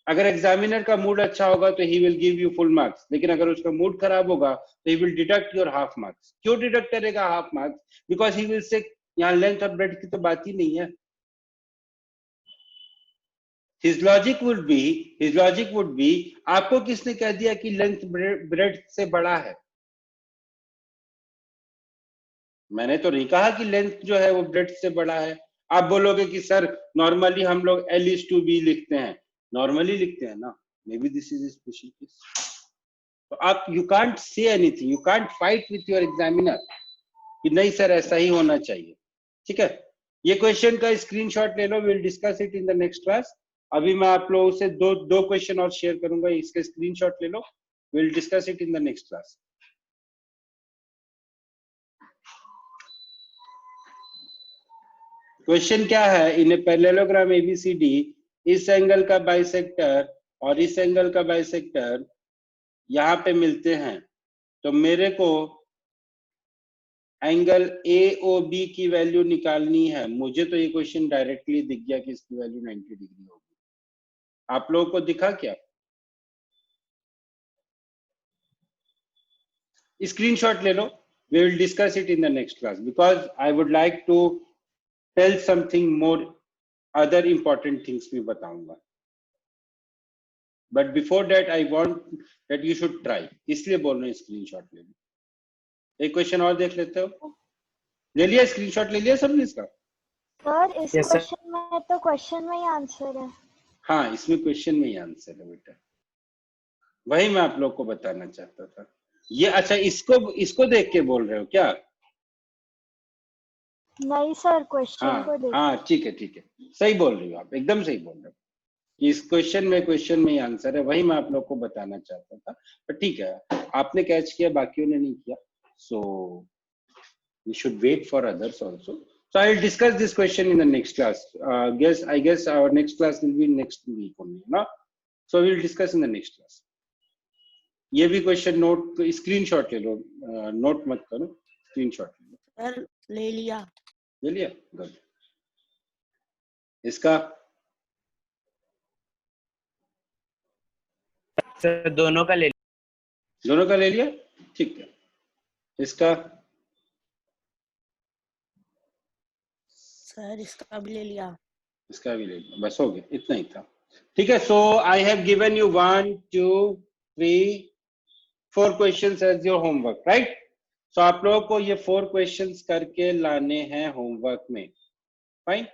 Speaker 1: अगर examiner का mood अच्छा होगा तो he will give you full marks, लेकिन अगर उसका mood खराब होगा तो he will deduct your half marks. क्यों डिडक्ट करेगा half marks? Because he will say यहाँ लेंथ और ब्रेड्थ की तो बात ही नहीं है। His logic would be आपको किसने कह दिया कि लेंथ ब्रेड्थ से बड़ा है? मैंने तो नहीं कहा कि लेंथ जो है वो ब्रेड्थ से बड़ा है। आप बोलोगे कि सर नॉर्मली हम लोग L/B लिखते हैं, नॉर्मली लिखते हैं ना, may be this is special case. तो आप you can't say anything, you can't fight with your examiner कि नहीं सर ऐसा ही होना चाहिए, ठीक है। ये क्वेश्चन का स्क्रीनशॉट ले लो, will discuss it in the next class. अभी मैं आप लोगों से दो क्वेश्चन और शेयर करूंगा, इसके स्क्रीनशॉट ले लो, will discuss it in the next class. Question क्या है, इन ए पैरेललोग्राम ABCD इस एंगल का बाइसेक्टर और इस एंगल का बाइसेक्टर यहाँ पे मिलते हैं, तो मेरे को एंगल AOB की वैल्यू निकालनी है। मुझे तो ये क्वेश्चन डायरेक्टली दिख गया कि इसकी वैल्यू 90 डिग्री होगी। आप लोगों को दिखा क्या? स्क्रीनशॉट ले लो। We will discuss it in the next class because I would like to tell something more, other important things भी बताऊंगा। But before that I want that you should try, इसलिए बोल रहे हैं स्क्रीनशॉट ले लो। एक क्वेश्चन और देख लेते हो। ले लिया स्क्रीनशॉट? ले लिया सबने इसका?
Speaker 4: सर इस
Speaker 2: Yes, sir.
Speaker 4: क्वेश्चन में तो क्वेश्चन में ही आंसर है।
Speaker 1: हाँ, इसमें क्वेश्चन में ही आंसर है बेटा, वही मैं आप लोग को बताना चाहता था। ये अच्छा, इसको देख के बोल रहे हो क्या?
Speaker 4: नहीं सर, क्वेश्चन को देख।
Speaker 1: हाँ ठीक है, सही बोल रही हो आप, एकदम सही बोल रहे हो कि इस क्वेश्चन में ही आंसर है, वही मैं आप लोग को बताना चाहता था। पर ठीक है, आपने कैच किया, बाकियों ने नहीं किया, सो we should wait for others also. So I will discuss this question in the next class. I guess our next class will be next week only, no? So we will discuss in the next class. ये भी question note, screenshot ले लो, note मत करो, screenshot ले लो।
Speaker 5: Sir ले लिया।
Speaker 1: ले लिया? गुड। इसका
Speaker 2: सर दोनों का ले लिया।
Speaker 1: दोनों का ले लिया, ठीक है। इसका
Speaker 5: सर इसका भी ले लिया।
Speaker 1: इसका भी ले लिया, बस हो गया, इतना ही था। ठीक है, so I have given you 1 2 3 4 questions as your homework, right? So आप लोगों को ये 4 क्वेश्चंस करके लाने हैं होमवर्क में, फाइन।